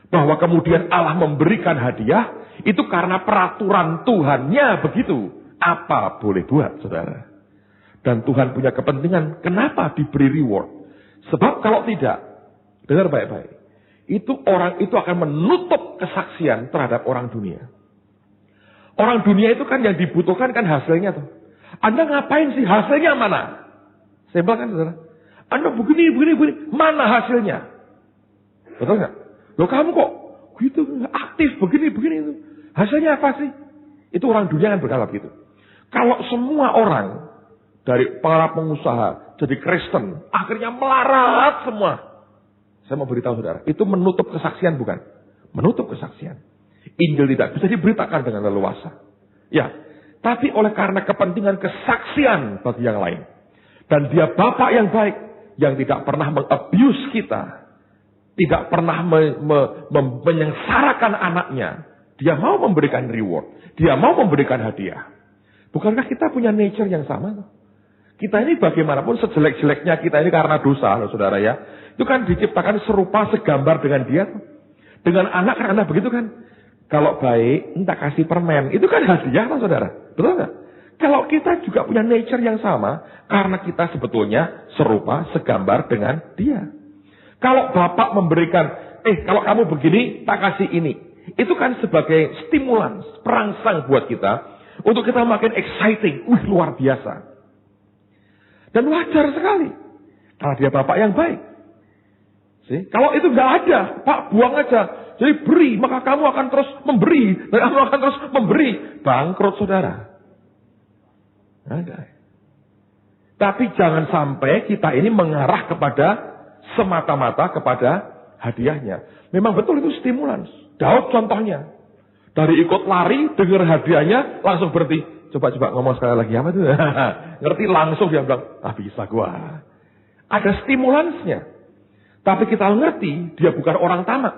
Bahwa kemudian Allah memberikan hadiah, itu karena peraturan Tuhannya begitu. Apa boleh buat, saudara? Dan Tuhan punya kepentingan, kenapa diberi reward? Sebab kalau tidak, dengar baik-baik. itu orang itu akan menutup kesaksian terhadap orang dunia. Orang dunia itu kan yang dibutuhkan kan hasilnya tuh. Anda ngapain sih? Hasilnya mana? Simpel kan saudara? Anda begini. Mana hasilnya? Betul nggak? Loh kamu kok gitu aktif begini itu. Hasilnya apa sih? Itu orang dunia kan berkata begitu. Kalau semua orang dari para pengusaha jadi Kristen, akhirnya melarat semua. Saya mau beritahu saudara, itu menutup kesaksian bukan? Menutup kesaksian. Injil tidak bisa diberitakan dengan leluasa. Ya, tapi oleh karena kepentingan kesaksian bagi yang lain. Dan dia Bapak yang baik, yang tidak pernah meng-abuse kita. Tidak pernah menyengsarakan anaknya. Dia mau memberikan reward. Dia mau memberikan hadiah. Bukankah kita punya nature yang sama? Kita ini bagaimanapun sejelek-jeleknya kita ini karena dosa, saudara ya. Itu kan diciptakan serupa segambar dengan dia. Dengan anak kan anak begitu kan. Kalau baik, entah kasih permen. Itu kan hadiah kan saudara. Betul nggak? Kalau kita juga punya nature yang sama. Karena kita sebetulnya serupa segambar dengan dia. Kalau Bapak memberikan, kalau kamu begini, tak kasih ini. Itu kan sebagai stimulans, perangsang buat kita. Untuk kita makin exciting. Luar biasa. Dan wajar sekali. Karena dia Bapak yang baik. Kalau itu nggak ada, Pak buang aja. Jadi beri, maka kamu akan terus memberi. Dan kamu akan terus memberi. Bangkrut saudara. Ada. Tapi jangan sampai kita ini mengarah kepada semata-mata kepada hadiahnya. Memang betul itu stimulans. Daud contohnya. Dari ikut lari, dengar hadiahnya, langsung berhenti. Coba ngomong sekali lagi apa itu? Ngerti langsung dia bilang, bisa gua. Ada stimulansnya. Tapi kita ngerti, dia bukan orang tamak.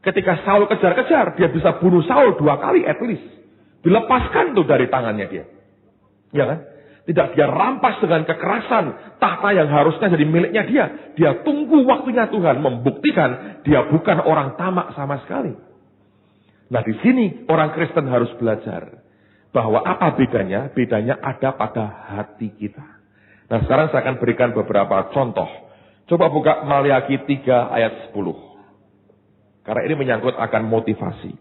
Ketika Saul kejar-kejar, dia bisa bunuh Saul 2 kali at least. Dilepaskan tuh dari tangannya dia. Ya kan? Tidak dia rampas dengan kekerasan tahta yang harusnya jadi miliknya dia. Dia tunggu waktunya Tuhan membuktikan dia bukan orang tamak sama sekali. Nah di sini orang Kristen harus belajar. Bahwa apa bedanya? Bedanya ada pada hati kita. Nah sekarang saya akan berikan beberapa contoh. Coba buka Maliaki 3 ayat 10. Karena ini menyangkut akan motivasi.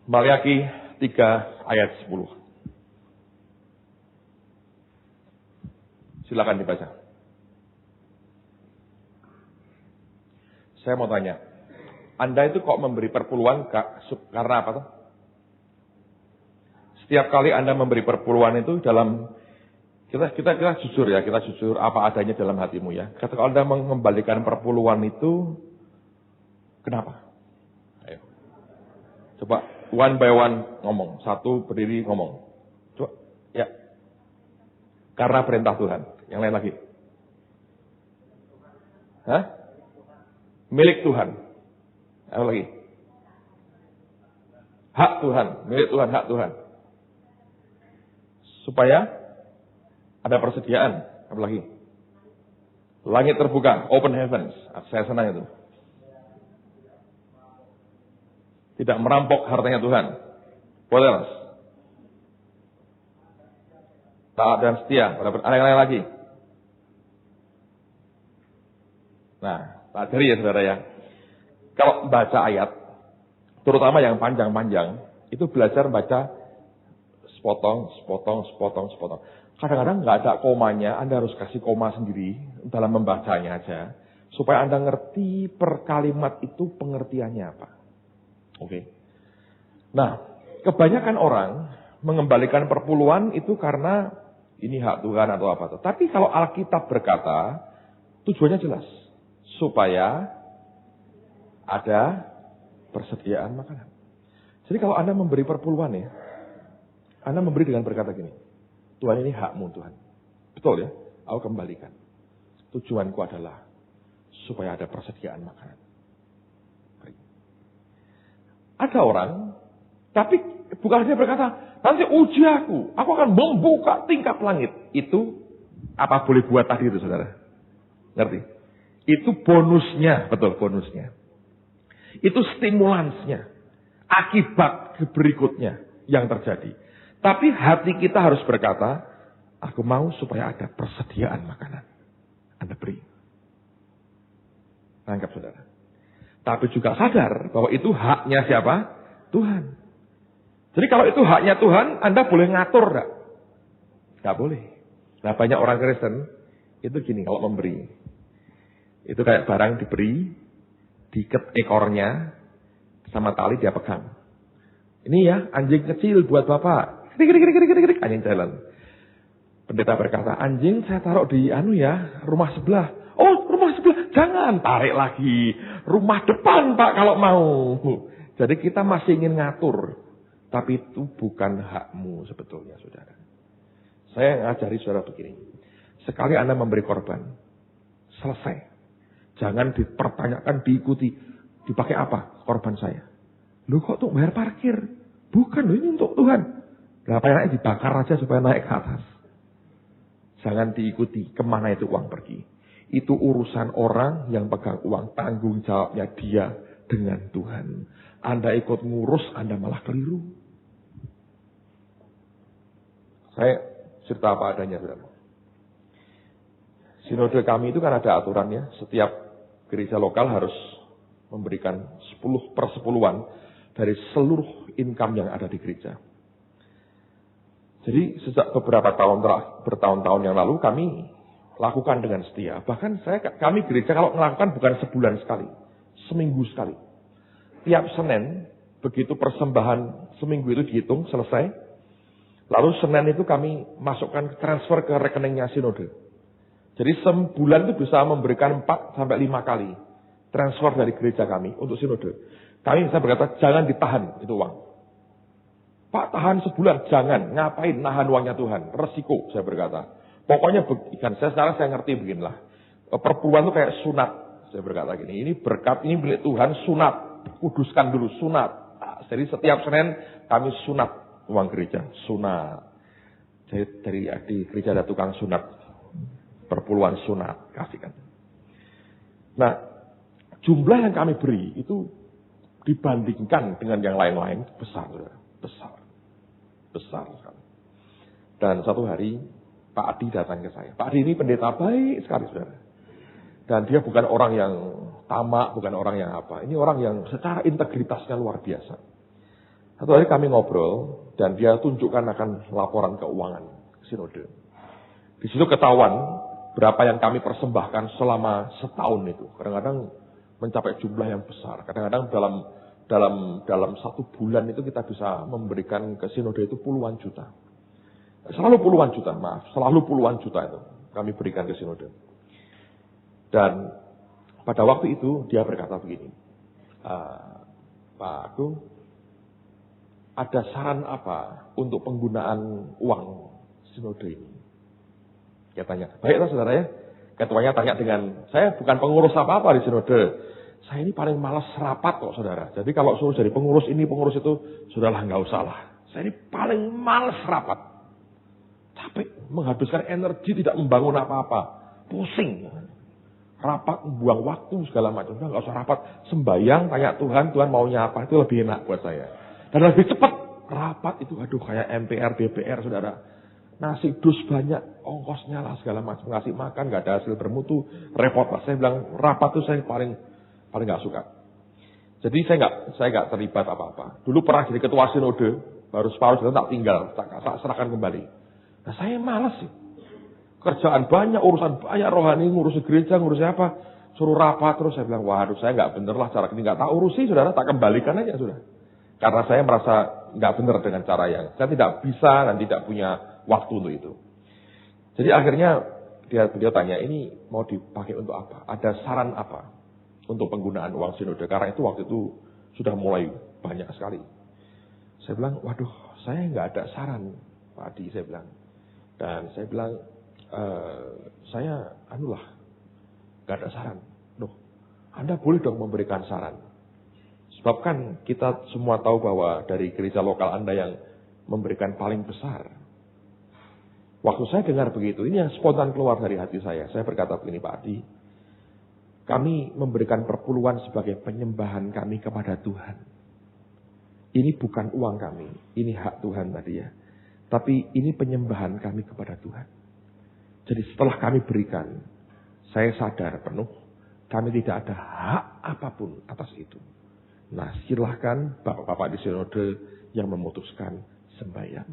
Maliaki 3 ayat 10. Silakan dibaca. Saya mau tanya. Anda itu kok memberi perpuluhan karena apa tuh? Setiap kali Anda memberi perpuluhan itu dalam kita jujur ya, kita jujur apa adanya dalam hatimu ya. Ketika Anda mengembalikan perpuluhan itu kenapa? Ayo. Coba one by one ngomong, satu berdiri ngomong. Coba ya. Karena perintah Tuhan. Yang lain lagi. Hah? Milik Tuhan. Apa lagi? Hak Tuhan, milik Tuhan, hak Tuhan. Supaya ada persediaan. Apa lagi? Langit terbuka, open heavens. Saya senang itu. Tidak merampok hartanya Tuhan. What else? Taat dan setia. Ada yang lain lagi? Nah, pelajari ya saudara ya. Kalau baca ayat, terutama yang panjang-panjang, itu belajar baca sepotong. Kadang-kadang nggak ada komanya, Anda harus kasih koma sendiri dalam membacanya aja. Supaya Anda ngerti per kalimat itu pengertiannya apa. Oke. Nah, kebanyakan orang mengembalikan perpuluhan itu karena ini hak Tuhan atau apa. Tapi kalau Alkitab berkata, tujuannya jelas. Supaya ada persediaan makanan. Jadi kalau Anda memberi perpuluhan ya, Anda memberi dengan berkata gini, Tuhan ini hakmu Tuhan. Betul ya, aku kembalikan. Tujuanku adalah supaya ada persediaan makanan. Ada orang, tapi bukan dia berkata, nanti uji aku akan membuka tingkap langit. Itu apa boleh buat tadi itu saudara? Ngerti? Itu bonusnya, betul bonusnya. Itu stimulansnya. Akibat berikutnya yang terjadi. Tapi hati kita harus berkata, aku mau supaya ada persediaan makanan. Anda beri. Nangkap saudara. Tapi juga sadar bahwa itu haknya siapa? Tuhan. Jadi kalau itu haknya Tuhan, Anda boleh ngatur enggak? Enggak boleh. Nah banyak orang Kristen, itu gini kalau memberi. Itu kayak barang diberi, diikat ekornya, sama tali dia pegang. Ini ya anjing kecil buat Bapak. Anjing jalan. Pendeta berkata, anjing saya taruh di rumah sebelah. Oh, rumah sebelah. Jangan, tarik lagi. Rumah depan, Pak, kalau mau. Jadi kita masih ingin ngatur. Tapi itu bukan hakmu sebetulnya, saudara. Saya ngajari saudara begini. Sekali Anda memberi korban, selesai. Jangan dipertanyakan, diikuti. Dipakai apa korban saya? Loh kok untuk bayar parkir? Bukan, ini untuk Tuhan. Berapa enaknya dibakar aja supaya naik ke atas. Jangan diikuti kemana itu uang pergi. Itu urusan orang yang pegang uang. Tanggung jawabnya dia dengan Tuhan. Anda ikut ngurus, Anda malah keliru. Saya cerita apa adanya, saudara. Sinode kami itu kan ada aturannya. Setiap gereja lokal harus memberikan 10/10 dari seluruh income yang ada di gereja. Jadi sejak beberapa bertahun-tahun yang lalu kami lakukan dengan setia. Bahkan kami gereja kalau melakukan bukan sebulan sekali, seminggu sekali. Tiap Senin, begitu persembahan seminggu itu dihitung, selesai. Lalu Senin itu kami masukkan transfer ke rekeningnya sinode. Jadi sebulan itu bisa memberikan 4-5 kali transfer dari gereja kami untuk sinode. Kami bisa berkata, jangan ditahan itu uang. Pak, tahan sebulan, jangan. Ngapain nahan uangnya Tuhan? Resiko, saya berkata. Pokoknya berikan. Sekarang saya ngerti beginilah. Perpuluhan itu kayak sunat. Saya berkata gini, ini berkat, ini milik Tuhan, sunat. Kuduskan dulu, sunat. Nah, jadi setiap Senin kami sunat uang gereja. Sunat. Jadi di gereja ada tukang sunat. Perpuluhan sunat, kasihkan. Nah, jumlah yang kami beri itu dibandingkan dengan yang lain-lain besar. Besar sekali. Dan satu hari Pak Adi datang ke saya. Pak Adi ini pendeta baik sekali, saudara. Dan dia bukan orang yang tamak, bukan orang yang apa. Ini orang yang secara integritasnya luar biasa. Satu hari kami ngobrol dan dia tunjukkan akan laporan keuangan sinode. Di situ ketahuan berapa yang kami persembahkan selama setahun itu. Kadang-kadang mencapai jumlah yang besar. Kadang-kadang dalam satu bulan itu kita bisa memberikan ke sinode itu puluhan juta. Selalu puluhan juta itu kami berikan ke sinode. Dan pada waktu itu dia berkata begini, Pak Agung, ada saran apa untuk penggunaan uang sinode ini? Dia tanya, baiklah saudara ya. Ketuanya tanya dengan, saya bukan pengurus apa-apa di sinode. Saya ini paling malas rapat kok saudara. Jadi kalau suruh jadi pengurus ini, pengurus itu, sudahlah nggak usah lah. Saya ini paling malas rapat. Capek, menghabiskan energi, tidak membangun apa-apa. Pusing. Rapat, buang waktu, segala macam. Nggak usah rapat. Sembayang, tanya Tuhan, Tuhan maunya apa. Itu lebih enak buat saya. Dan lebih cepat. Rapat itu, aduh kayak MPR, DPR saudara. Nasi dus banyak, ongkosnya lah segala macam. Ngasih makan, nggak ada hasil bermutu. Repot lah. Saya bilang, rapat itu saya paling nggak suka. Jadi saya nggak terlibat apa-apa. Dulu pernah jadi ketua sinode, baru separuh itu tak tinggal, tak serahkan kembali. Nah saya malas sih. Kerjaan banyak, urusan banyak rohani, ngurus gereja, ngurus apa, suruh rapat terus. Saya bilang, waduh saya nggak bener lah cara ini, nggak tak urusi saudara, tak kembalikan aja sudah. Karena saya merasa nggak bener dengan cara yang saya tidak bisa dan tidak punya waktu untuk itu. Jadi akhirnya beliau tanya, ini mau dipakai untuk apa? Ada saran apa untuk penggunaan uang sinode? Karena itu waktu itu sudah mulai banyak sekali. Saya bilang, waduh, saya nggak ada saran, Pak Adi, saya bilang. Dan saya bilang, saya nggak ada saran. Loh, Anda boleh dong memberikan saran. Sebab kan kita semua tahu bahwa dari gereja lokal Anda yang memberikan paling besar. Waktu saya dengar begitu, ini yang spontan keluar dari hati saya. Saya berkata begini, Pak Adi, kami memberikan perpuluhan sebagai penyembahan kami kepada Tuhan. Ini bukan uang kami, ini hak Tuhan tadi ya. Tapi ini penyembahan kami kepada Tuhan. Jadi setelah kami berikan, saya sadar penuh Kami tidak ada hak apapun atas itu. Nah, silahkan bapak-bapak di sinode yang memutuskan sembahyang.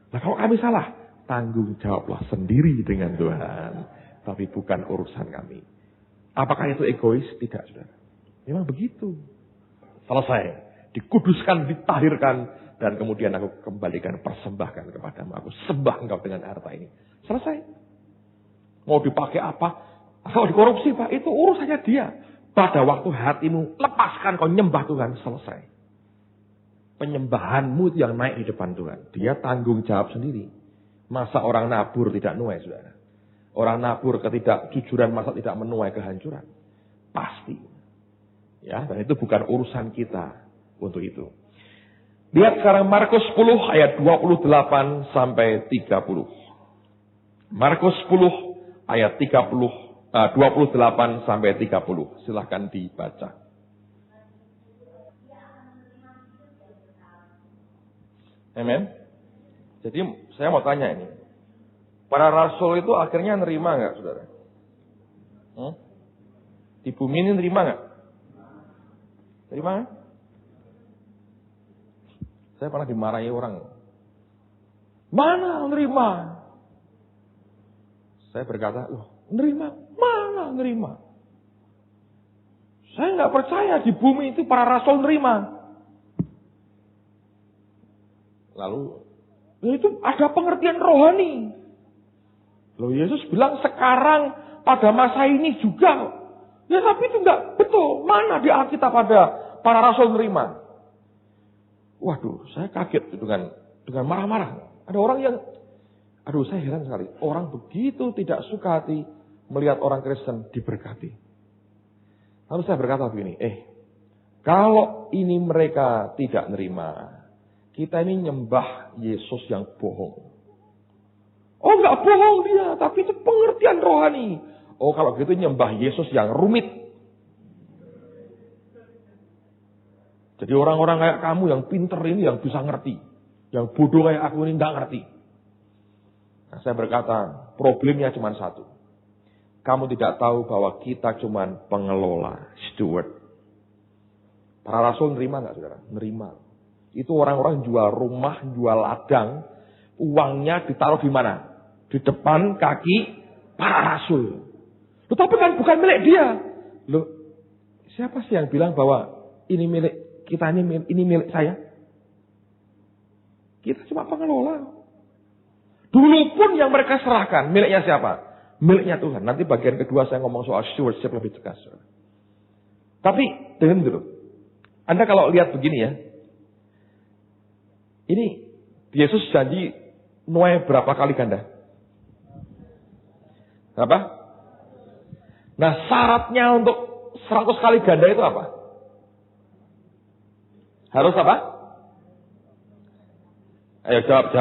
Nah, kalau kami salah, tanggung jawablah sendiri dengan Tuhan. Tapi bukan urusan kami. Apakah itu egois? Tidak, saudara. Memang begitu. Selesai. Dikuduskan, ditahirkan. Dan kemudian aku kembalikan, persembahkan kepadamu. Aku sembah engkau dengan harta ini. Selesai. Mau dipakai apa? Kalau dikorupsi, Pak, itu urusannya dia. Pada waktu hatimu, lepaskan kau nyembah Tuhan. Selesai. Penyembahanmu itu yang naik di depan Tuhan. Dia tanggung jawab sendiri. Masa orang nabur tidak nuai, saudara? Orang nabur ketidakjujuran masa tidak menuai kehancuran? Pasti. Ya, dan itu bukan urusan kita untuk itu. Lihat sekarang Markus 10 ayat 28 sampai 30. Markus 10 ayat 28 sampai 30. Silahkan dibaca. Amen. Jadi saya mau tanya ini. Para rasul itu akhirnya nerima nggak, saudara? Di bumi ini nerima nggak? Nerima nggak? Saya pernah dimarahi orang. Mana nerima? Saya berkata, loh, nerima? Mana nerima? Saya nggak percaya di bumi itu para rasul nerima. Lalu, itu ada pengertian rohani. Loh, Yesus bilang sekarang pada masa ini juga. Ya tapi itu enggak betul. Mana di Alkitab ada para rasul nerima? Waduh, saya kaget dengan marah-marah. Ada orang yang, saya heran sekali. Orang begitu tidak suka hati melihat orang Kristen diberkati. Lalu saya berkata begini, kalau ini mereka tidak nerima, kita ini nyembah Yesus yang bohong. Oh, enggak bohong dia, tapi itu pengertian rohani. Oh, kalau gitu nyembah Yesus yang rumit. Jadi orang-orang kayak kamu yang pinter ini yang bisa ngerti. Yang bodoh kayak aku ini enggak ngerti. Nah, saya berkata, problemnya cuma satu. Kamu tidak tahu bahwa kita cuma pengelola, steward. Para rasul nerima enggak, saudara? Nerima. Itu orang-orang jual rumah, jual ladang. Uangnya ditaruh di mana? Di depan kaki para rasul. Tetapi kan bukan milik dia. Loh, siapa sih yang bilang bahwa ini milik kita, ini milik saya? Kita cuma pengelola. Dulu pun yang mereka serahkan, miliknya siapa? Miliknya Tuhan. Nanti bagian kedua saya ngomong soal stewardship lebih tegas. Tapi, dengar dulu. Anda kalau lihat begini ya. Ini, Yesus janji nuai berapa kali ganda? Berapa? Nah, syaratnya untuk 100 kali ganda itu apa? Harus apa? Ayo jawab.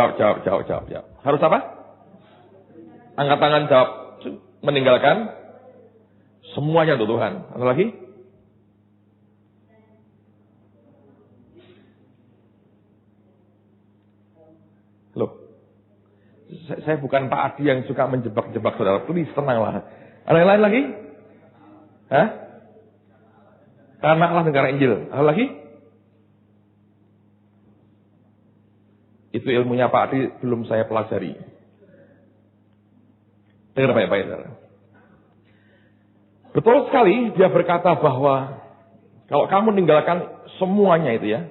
Harus apa? Angkat tangan jawab. Meninggalkan semuanya untuk Tuhan. Ada lagi? Loh. Saya bukan Pak Adi yang suka menjebak-jebak saudara. Please, tenanglah. Ada yang lain lagi? Hah? Karena Allah negara Injil. Ada lagi? Itu ilmunya Pak Adi belum saya pelajari. Dengar baik-baik, saudara. Betul sekali dia berkata bahwa kalau kamu meninggalkan semuanya itu ya,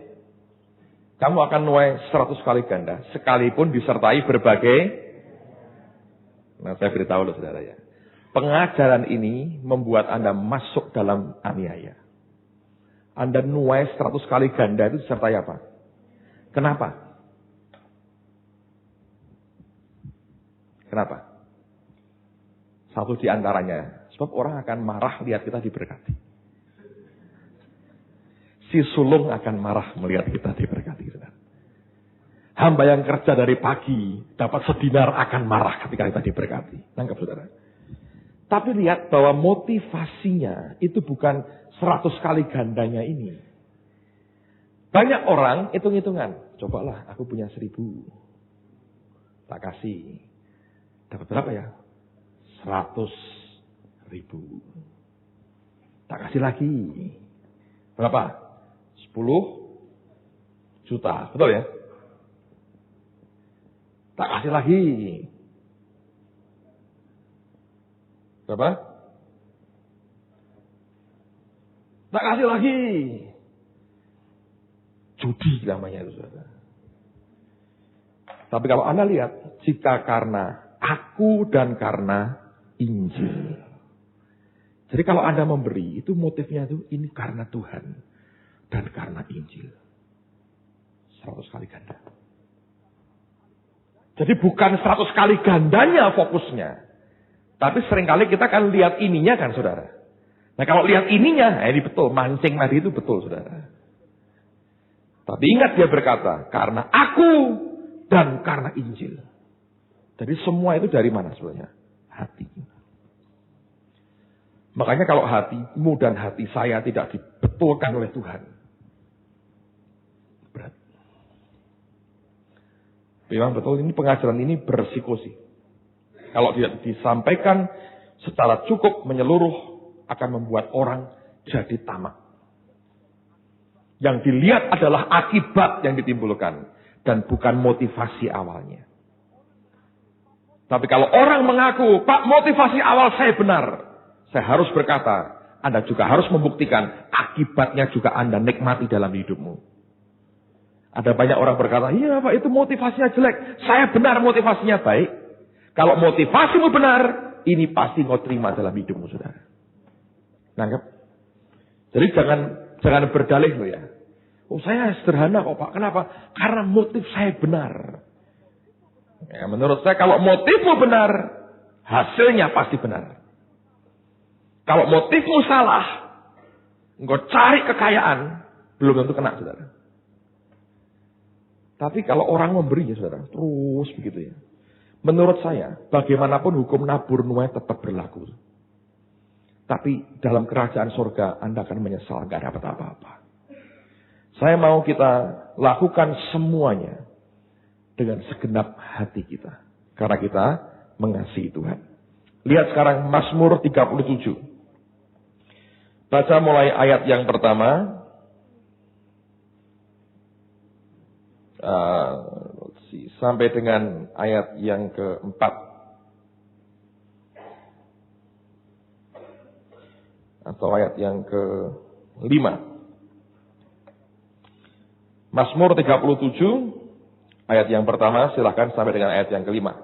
kamu akan nuai 100 kali ganda. Sekalipun disertai berbagai. Nah, saya beritahu loh saudara ya. Pengajaran ini membuat Anda masuk dalam aniaya. Anda nuai 100 kali ganda itu disertai apa? Kenapa? Kenapa? Satu di antaranya. Sebab orang akan marah lihat kita diberkati. Si sulung akan marah melihat kita diberkati. Hamba yang kerja dari pagi dapat sedinar akan marah ketika kita diberkati. Nangkep saudara. Tapi lihat bahwa motivasinya itu bukan 100 kali gandanya ini. Banyak orang hitung-hitungan. Cobalah aku punya 1000. Tak kasih. Dapat berapa ya? 100.000. Tak kasih lagi. Berapa? 10 juta. Betul ya? Tak kasih lagi. Berapa? Tak kasih lagi. Judi namanya itu, saudara. Tapi kalau Anda lihat, jika karena aku dan karena Injil. Jadi kalau Anda memberi, itu motifnya itu ini karena Tuhan dan karena Injil. 100 kali ganda. Jadi bukan 100 kali gandanya fokusnya. Tapi seringkali kita kan lihat ininya kan, saudara. Nah kalau lihat ininya, ini betul, mancing tadi itu betul, saudara. Tapi ingat dia berkata, karena aku dan karena Injil. Jadi semua itu dari mana sebenarnya? Hati. Makanya kalau hatimu dan hati saya tidak dibetulkan oleh Tuhan, berat. Memang betul, ini pengajaran ini bersikosi. Kalau tidak disampaikan secara cukup menyeluruh, akan membuat orang jadi tamak. Yang dilihat adalah akibat yang ditimbulkan dan bukan motivasi awalnya. Tapi kalau orang mengaku, Pak, motivasi awal saya benar, saya harus berkata, Anda juga harus membuktikan akibatnya juga Anda nikmati dalam hidupmu. Ada banyak orang berkata, iya Pak, itu motivasinya jelek, saya benar motivasinya baik. Kalau motivasimu benar, ini pasti kau terima dalam hidupmu, saudara. Nangkep? Jadi jangan berdalih loh ya. Oh saya sederhana kok Pak. Kenapa? Karena motif saya benar. Ya, menurut saya kalau motifmu benar, hasilnya pasti benar. Kalau motifmu salah, engkau cari kekayaan, belum tentu kena, saudara. Tapi kalau orang memberi ya saudara, terus begitu ya. Menurut saya, bagaimanapun hukum nabur nuai tetap berlaku. Tapi dalam kerajaan surga Anda akan menyesal gak dapat apa-apa. Saya mau kita lakukan semuanya dengan segenap hati kita. Karena kita mengasihi Tuhan. Lihat sekarang Mazmur 37. Baca mulai ayat yang pertama. Sampai dengan ayat yang keempat. Atau ayat yang kelima. Mazmur 37, ayat yang pertama, silahkan sampai dengan ayat yang kelima.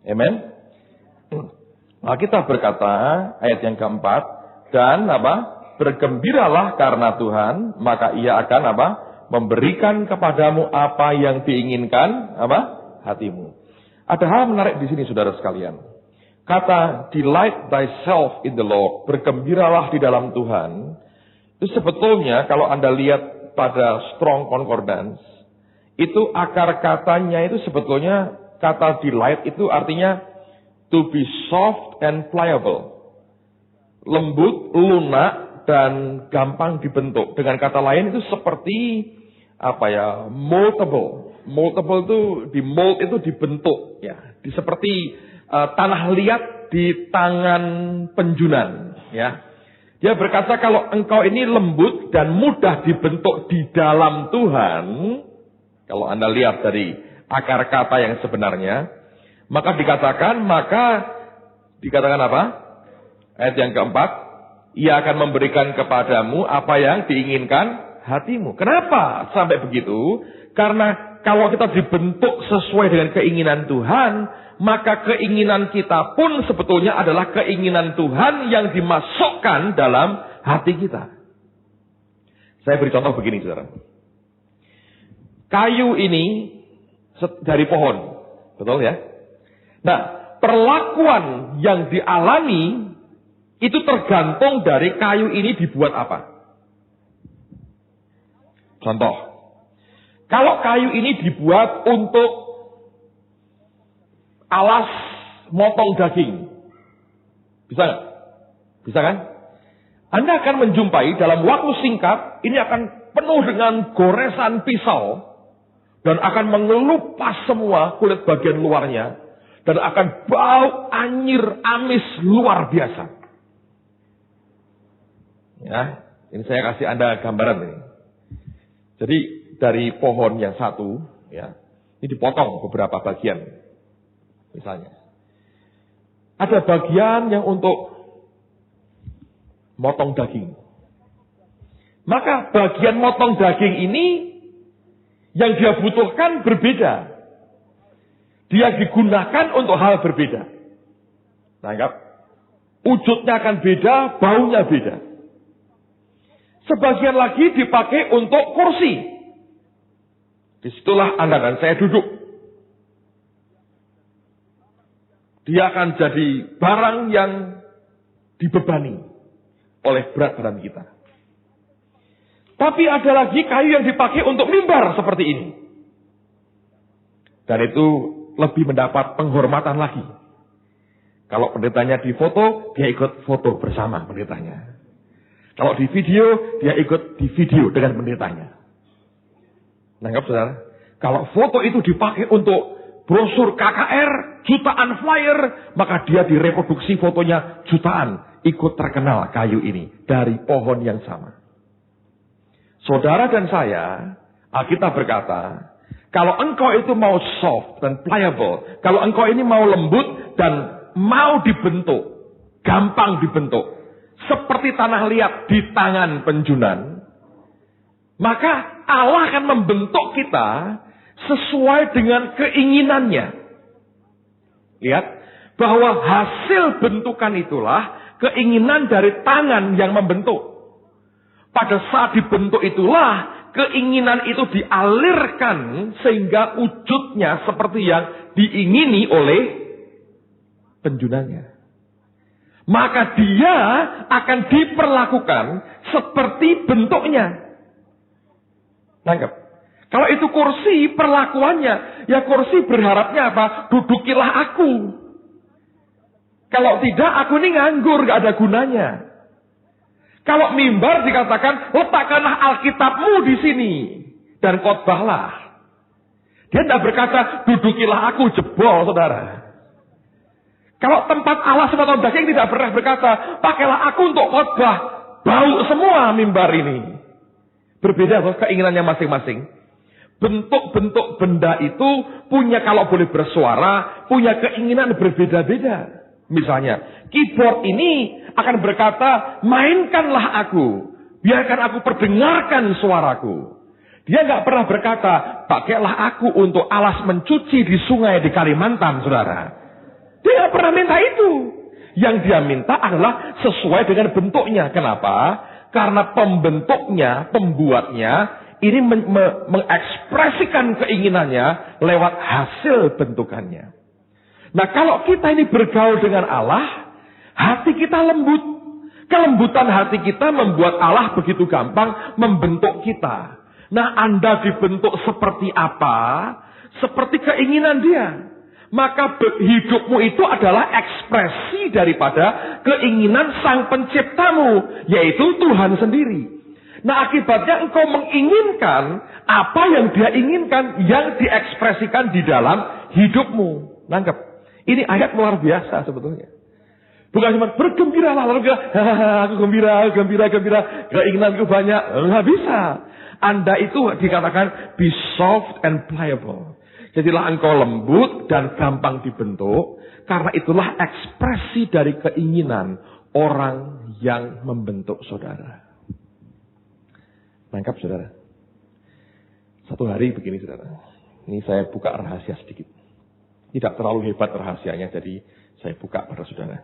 Amen. Nah, kita berkata, ayat yang keempat, dan apa? Bergembiralah karena Tuhan, maka ia akan apa? Memberikan kepadamu apa yang diinginkan, apa? Hatimu. Ada hal menarik di sini, saudara sekalian. Kata delight thyself in the Lord, bergembiralah di dalam Tuhan, itu sebetulnya kalau Anda lihat pada Strong Concordance, itu akar katanya itu sebetulnya kata delight itu artinya to be soft and pliable. Lembut, lunak, dan gampang dibentuk. Dengan kata lain itu seperti moldable. Moldable itu di mold itu dibentuk ya, seperti tanah liat di tangan penjunan, ya. Dia berkata kalau engkau ini lembut dan mudah dibentuk di dalam Tuhan, kalau Anda lihat dari akar kata yang sebenarnya, maka dikatakan apa? Ayat yang keempat, ia akan memberikan kepadamu apa yang diinginkan hatimu. Kenapa sampai begitu? Karena kalau kita dibentuk sesuai dengan keinginan Tuhan, maka keinginan kita pun sebetulnya adalah keinginan Tuhan yang dimasukkan dalam hati kita. Saya beri contoh begini, saudara. Kayu ini dari pohon, betul ya? Nah, perlakuan yang dialami itu tergantung dari kayu ini dibuat apa. Contoh, kalau kayu ini dibuat untuk alas motong daging. Bisa nggak? Bisa kan? Anda akan menjumpai dalam waktu singkat, ini akan penuh dengan goresan pisau, dan akan mengelupas semua kulit bagian luarnya. Dan akan bau anyir, amis, luar biasa. Ya, ini saya kasih Anda gambaran ini. Jadi dari pohon yang satu, ya, ini dipotong beberapa bagian. Misalnya. Ada bagian yang untuk motong daging. Maka bagian motong daging ini yang dia butuhkan berbeda. Dia digunakan untuk hal berbeda. Nangkap? Wujudnya akan beda, baunya beda. Sebagian lagi dipakai untuk kursi. Disitulah Anda dan saya duduk. Dia akan jadi barang yang dibebani oleh berat badan kita. Tapi ada lagi kayu yang dipakai untuk mimbar seperti ini. Dan itu lebih mendapat penghormatan lagi. Kalau pendetanya difoto, dia ikut foto bersama pendetanya. Kalau di video, dia ikut di video dengan pendetanya. Nangkap saudara? Kalau foto itu dipakai untuk brosur KKR, jutaan flyer, maka dia direproduksi fotonya jutaan. Ikut terkenal kayu ini dari pohon yang sama. Saudara dan saya, Alkitab berkata, kalau engkau itu mau soft dan pliable, kalau engkau ini mau lembut dan mau dibentuk, gampang dibentuk, seperti tanah liat di tangan penjunan, maka Allah akan membentuk kita sesuai dengan keinginannya. Lihat, bahwa hasil bentukan itulah keinginan dari tangan yang membentuk. Pada saat dibentuk itulah keinginan itu dialirkan sehingga wujudnya seperti yang diingini oleh penjunanya. Maka dia akan diperlakukan seperti bentuknya. Nangkep? Kalau itu kursi, perlakuannya, ya kursi berharapnya apa? Dudukilah aku. Kalau tidak, aku ini nganggur, gak ada gunanya. Kalau mimbar dikatakan, letakkanlah Alkitabmu di sini. Dan khotbahlah. Dia tidak berkata, dudukilah aku, jebol, saudara. Kalau tempat Allah semata daging tidak pernah berkata, pakailah aku untuk khotbah. Bau semua mimbar ini. Berbeda keinginannya masing-masing. Bentuk-bentuk benda itu punya, kalau boleh bersuara, punya keinginan berbeda-beda. Misalnya, keyboard ini akan berkata, mainkanlah aku. Biarkan aku perdengarkan suaraku. Dia nggak pernah berkata, pakailah aku untuk alas mencuci di sungai di Kalimantan, saudara. Dia nggak pernah minta itu. Yang dia minta adalah sesuai dengan bentuknya. Kenapa? Karena pembentuknya, pembuatnya, ini mengekspresikan keinginannya lewat hasil bentukannya. Nah, kalau kita ini bergaul dengan Allah, hati kita lembut. Kelembutan hati kita membuat Allah begitu gampang membentuk kita. Nah, Anda dibentuk seperti apa? Seperti keinginan dia. Maka hidupmu itu adalah ekspresi daripada keinginan sang penciptamu, yaitu Tuhan sendiri. Nah, akibatnya engkau menginginkan apa yang dia inginkan, yang diekspresikan di dalam hidupmu. Nangkep? Ini ayat luar biasa sebetulnya. Bukan cuma bergembiralah, lalu aku gembira, keinginanku banyak. Nggak bisa. Anda itu dikatakan be soft and pliable. Jadilah engkau lembut dan gampang dibentuk, karena itulah ekspresi dari keinginan orang yang membentuk saudara. Nangkap saudara? Satu hari begini saudara. Ini saya buka rahasia sedikit. Tidak terlalu hebat rahasianya, jadi saya buka pada saudara.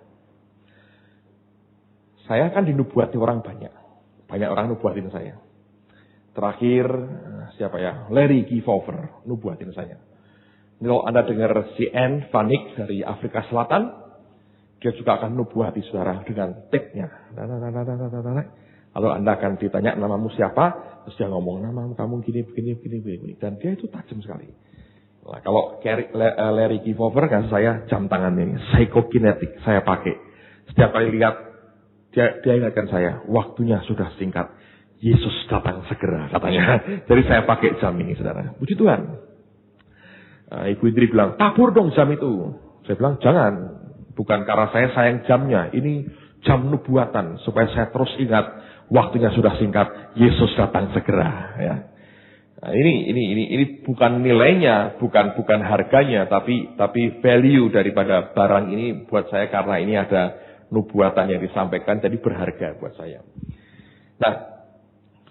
Saya kan dinubuati orang banyak. Banyak orang nubuatin saya. Terakhir, siapa ya? Larry Kiefer nubuatin saya. Kalau Anda dengar si Anne Vanik dari Afrika Selatan, dia juga akan nubuati saudara dengan tape-nya. Lalu Anda akan ditanya namamu siapa, terus dia ngomong namamu kamu gini. Dan dia itu tajam sekali. Nah, kalau Larry Kiefer kan saya jam tangan ini, psychokinetic saya pakai. Setiap kali lihat dia ingatkan saya, waktunya sudah singkat. Yesus datang segera katanya. Jadi saya pakai jam ini saudara. Puji Tuhan. Ibu Indri bilang, tabur dong jam itu. Saya bilang, jangan. Bukan karena saya sayang jamnya. Ini jam nubuatan. Supaya saya terus ingat. Waktunya sudah singkat. Yesus datang segera. Ya. Nah, ini bukan nilainya. Bukan harganya. Tapi value daripada barang ini buat saya. Karena ini ada nubuatan yang disampaikan. Jadi berharga buat saya. Nah,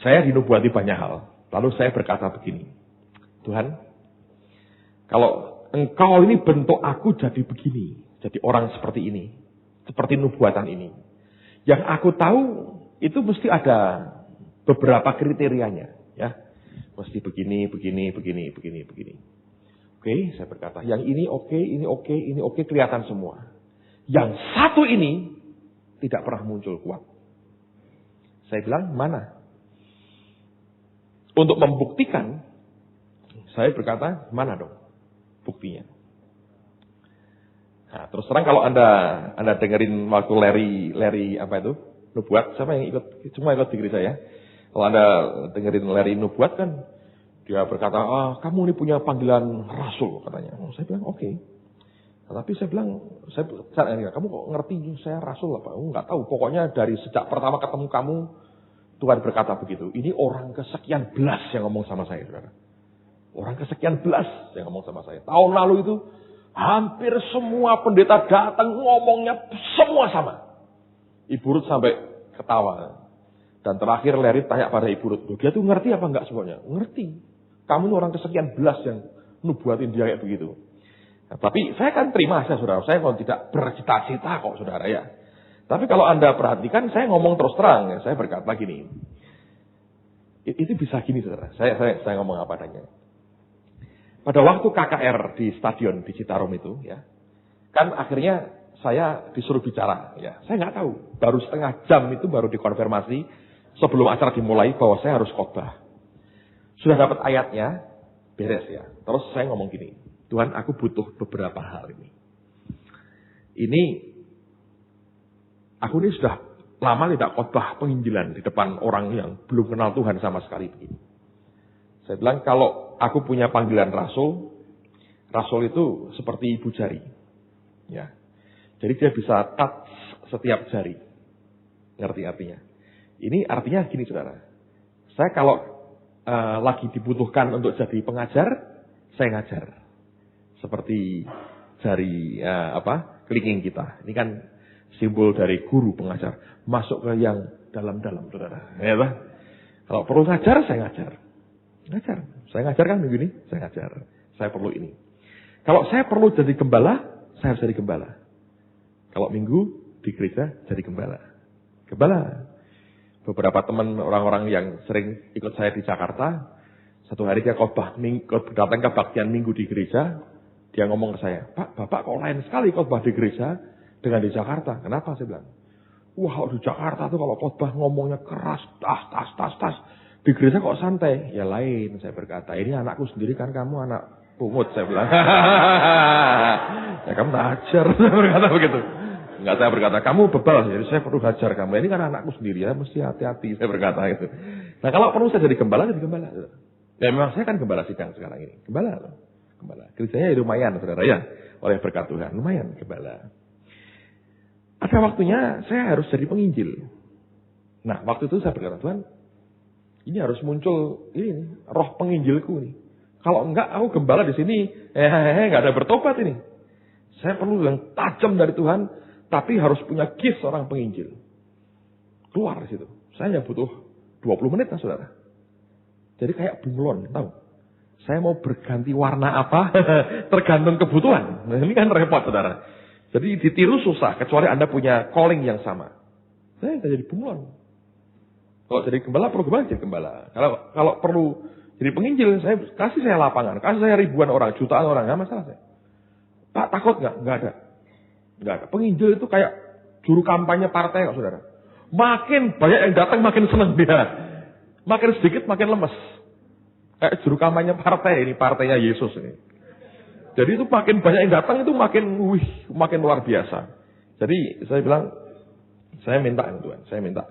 saya dinubuati banyak hal. Lalu saya berkata begini. Tuhan, kalau Engkau ini bentuk aku jadi begini. Jadi orang seperti ini. Seperti nubuatan ini. Yang aku tahu itu mesti ada beberapa kriterianya. Ya, mesti begini. Oke, saya berkata. Yang ini oke, kelihatan semua. Yang satu ini tidak pernah muncul kuat. Saya bilang, mana? Untuk membuktikan, saya berkata, mana dong buktinya? Nah, terus terang kalau Anda dengerin waktu Larry apa itu? Nubuat, siapa yang ikut? Semua ikut di gereja ya. Kalau Anda dengerin Larry nubuat kan, dia berkata, kamu ini punya panggilan rasul katanya. Saya bilang, oke. Nah, tapi saya bilang, kamu kok ngerti saya rasul apa? Enggak tahu, pokoknya dari sejak pertama ketemu kamu, Tuhan berkata begitu. Ini orang kesekian belas yang ngomong sama saya, saudara. Orang kesekian belas yang ngomong sama saya. Tahun lalu itu hampir semua pendeta datang ngomongnya semua sama. Ibu Ruth sampai ketawa. Dan terakhir Larry tanya pada Ibu Ruth, dia tuh ngerti apa enggak semuanya? Ngerti. Kamu ini orang kesekian belas yang nubuatin dia kayak begitu. Nah, tapi saya kan terima saja, saudara. Saya kalau tidak bercita-cita kok, saudara ya. Tapi kalau Anda perhatikan, saya ngomong terus terang. Ya. Saya berkata gini. Itu bisa gini, saudara. Saya ngomong apa adanya. Pada waktu KKR di stadion di Citarum itu, ya, kan akhirnya saya disuruh bicara. Ya, saya nggak tahu. Baru setengah jam itu baru dikonfirmasi sebelum acara dimulai bahwa saya harus khotbah. Sudah dapat ayatnya, beres ya. Terus saya ngomong gini, Tuhan, aku butuh beberapa hal ini. Aku ini sudah lama tidak khotbah penginjilan di depan orang yang belum kenal Tuhan sama sekali begini. Saya bilang kalau aku punya panggilan rasul itu seperti ibu jari. Ya. Jadi dia bisa touch setiap jari. Ngerti artinya? Ini artinya gini, saudara. Saya kalau lagi dibutuhkan untuk jadi pengajar, saya ngajar. Seperti jari kelingking kita. Ini kan simbol dari guru pengajar. Masuk ke yang dalam-dalam, saudara. Ya, Pak? Kalau perlu ngajar, saya ngajar. Saya ngajar kan minggu ini, saya ngajar. Saya perlu ini. Kalau saya perlu jadi gembala, saya harus jadi gembala. Kalau minggu di gereja, jadi gembala. Gembala. Beberapa teman orang-orang yang sering ikut saya di Jakarta, satu hari dia khotbah datang ke baktian minggu di gereja, dia ngomong ke saya, Pak, Bapak kok lain sekali khotbah di gereja dengan di Jakarta. Kenapa? Saya bilang, wah di Jakarta tuh kalau khotbah ngomongnya keras, tas. Di gereja kok santai? Ya lain, saya berkata. Ini anakku sendiri kan, kamu anak pungut, saya bilang. Ya kamu ajar, saya berkata begitu. Enggak, saya berkata, kamu bebal, jadi saya perlu hajar kamu. Ini kan anakku sendiri ya, mesti hati-hati, saya berkata gitu. Nah kalau perlu saya jadi gembala, jadi gembala. Ya memang saya kan gembala sidang sekarang ini. Gembala. Gerejanya lumayan, saudara ya. Oleh berkat Tuhan, lumayan gembala. Ada waktunya saya harus jadi penginjil. Nah waktu itu saya berkata, Tuhan, ini harus muncul ini roh penginjilku nih. Kalau enggak aku gembala di sini, enggak ada bertobat ini. Saya perlu yang tajam dari Tuhan, tapi harus punya gift seorang penginjil. Keluar di situ. Saya hanya butuh 20 menit lah, saudara. Jadi kayak bunglon, tahu? Saya mau berganti warna apa, tergantung kebutuhan. Nah, ini kan repot, saudara. Jadi ditiru susah, kecuali Anda punya calling yang sama. Saya nggak jadi bunglon. Kalau jadi gembala, perlu gembala, jadi gembala. Kalau perlu jadi penginjil, kasih saya lapangan, kasih saya ribuan orang, jutaan orang, nggak masalah saya. Pak, takut nggak? Nggak ada. Penginjil itu kayak juru kampanye partai, kok saudara. Makin banyak yang datang, makin senang dia. Makin sedikit, makin lemes. Kayak juru kampanye partai, ini partainya Yesus ini. Jadi itu makin banyak yang datang, itu makin luar biasa. Jadi saya bilang, saya minta Tuhan, saya minta.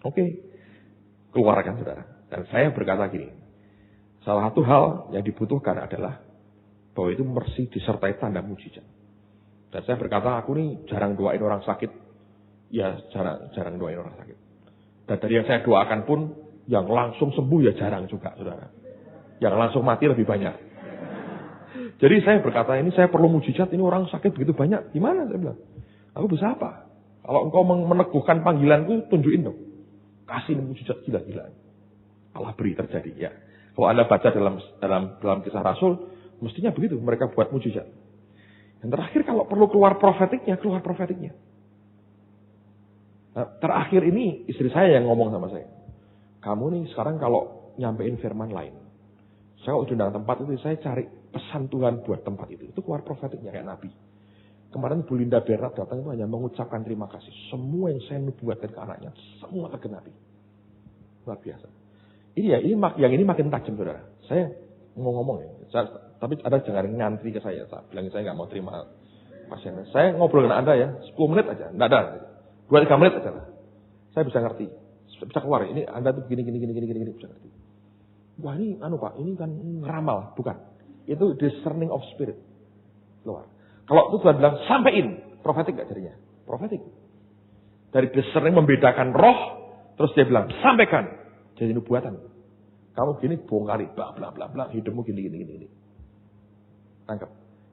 Oke. Keluarkan, saudara. Dan saya berkata gini, salah satu hal yang dibutuhkan adalah bahwa itu mesti disertai tanda mujizat. Dan saya berkata, aku nih jarang doain orang sakit. Ya, jarang doain orang sakit. Dan dari yang saya doakan pun, yang langsung sembuh ya jarang juga, saudara. Yang langsung mati lebih banyak. Jadi saya berkata, ini saya perlu mujizat, ini orang sakit begitu banyak. Gimana? Saya bilang, aku bisa apa? Kalau engkau meneguhkan panggilanku, tunjukin dong. Kasih mujizat gila-gilaan. Allah beri terjadi, ya. Kalau Anda baca dalam kisah Rasul, mestinya begitu, mereka buat mujizat. Dan terakhir kalau perlu keluar profetiknya, keluar profetiknya. Nah, terakhir ini istri saya yang ngomong sama saya. Kamu nih sekarang kalau nyampein firman lain. Saya kalau undang tempat itu, saya cari pesan Tuhan buat tempat itu. Itu keluar profetiknya kayak Nabi. Kemarin Bu Linda Bernard datang itu hanya mengucapkan terima kasih. Semua yang saya nubuatkan ke anaknya, semua tergenapi. Luar biasa. Ini ya, yang ini makin tajam, saudara. Saya mau ngomong ya, tapi ada jangan ngantri ke saya. Saya bilang saya nggak mau terima pasiennya. Saya ngobrol dengan Anda ya, 10 menit aja, nggak ada. 2-3 menit aja lah. Saya bisa ngerti, bisa keluar. Ini Anda tuh gini, bisa ngerti. Wah ini Pak, ini kan ngeramal, bukan? Itu discerning of spirit. Keluar. Kalau itu Tuhan bilang sampein, profetik nggak jadinya? Profetik. Dari discerning membedakan roh, terus dia bilang sampaikan. Jadi nubuatan. Kamu gini bongkari, bla bla bla bla, hidupmu gini. Tangkap.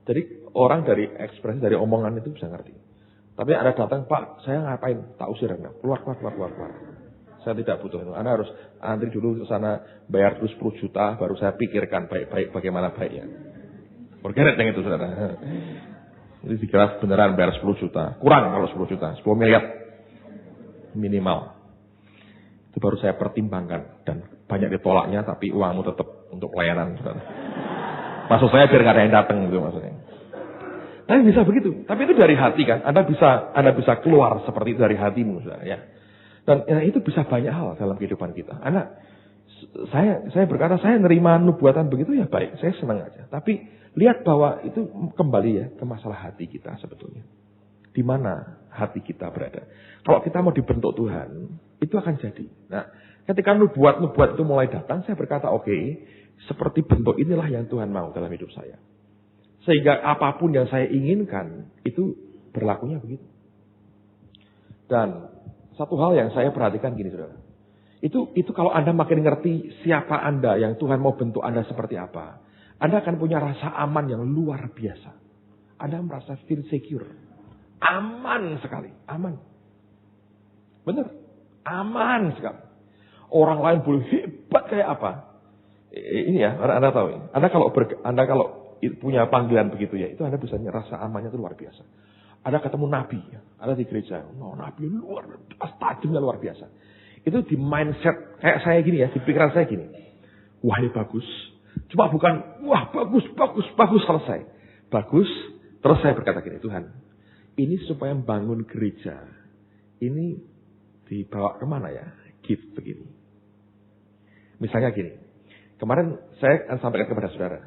Jadi orang dari ekspresi, dari omongan itu bisa ngerti. Tapi ada datang, Pak, saya ngapain? Tak usir Anda. Keluar. Saya tidak butuh itu. Anda harus antri dulu ke sana, bayar dulu 10 juta, baru saya pikirkan baik-baik bagaimana baiknya. Forget yang itu, saudara. Jadi dikira beneran bayar 10 juta. Kurang kalau 10 juta, 10 miliar. Minimal. Itu baru saya pertimbangkan. Dan banyak ditolaknya, tapi uangmu tetap untuk pelayanan. Maksud saya biar nggak ada yang datang gitu maksudnya. Tapi bisa begitu. Tapi itu dari hati kan. Anda bisa keluar seperti itu dari hatimu, saudara, ya. Dan ya, itu bisa banyak hal dalam kehidupan kita. Saya berkata saya nerima nubuatan begitu ya baik. Saya senang aja. Tapi lihat bahwa itu kembali ya ke masalah hati kita sebetulnya. Di mana hati kita berada. Kalau kita mau dibentuk Tuhan, itu akan jadi. Nah, ketika nubuat itu mulai datang, saya berkata, oke, seperti bentuk inilah yang Tuhan mau dalam hidup saya. Sehingga apapun yang saya inginkan, itu berlakunya begitu. Dan satu hal yang saya perhatikan gini, saudara. Itu kalau Anda makin ngerti siapa Anda, yang Tuhan mau bentuk Anda seperti apa, Anda akan punya rasa aman yang luar biasa. Anda merasa feel secure. Aman sekali, aman. Benar, aman sekali. Orang lain boleh hebat kayak apa. Ini ya, Anda tahu ini. Anda kalau punya panggilan begitu ya, itu Anda bisa rasa amannya itu luar biasa. Ada ketemu Nabi, ya. Ada di gereja. Nabi luar biasa, tajamnya luar biasa. Itu di mindset kayak saya gini ya, di pikiran saya gini. Wah ini bagus. Cuma bukan, wah bagus, selesai. Bagus, terus saya berkata gini, Tuhan, ini supaya membangun gereja. Ini dibawa kemana ya? Gift begini. Misalnya gini. Kemarin saya akan sampaikan kepada saudara.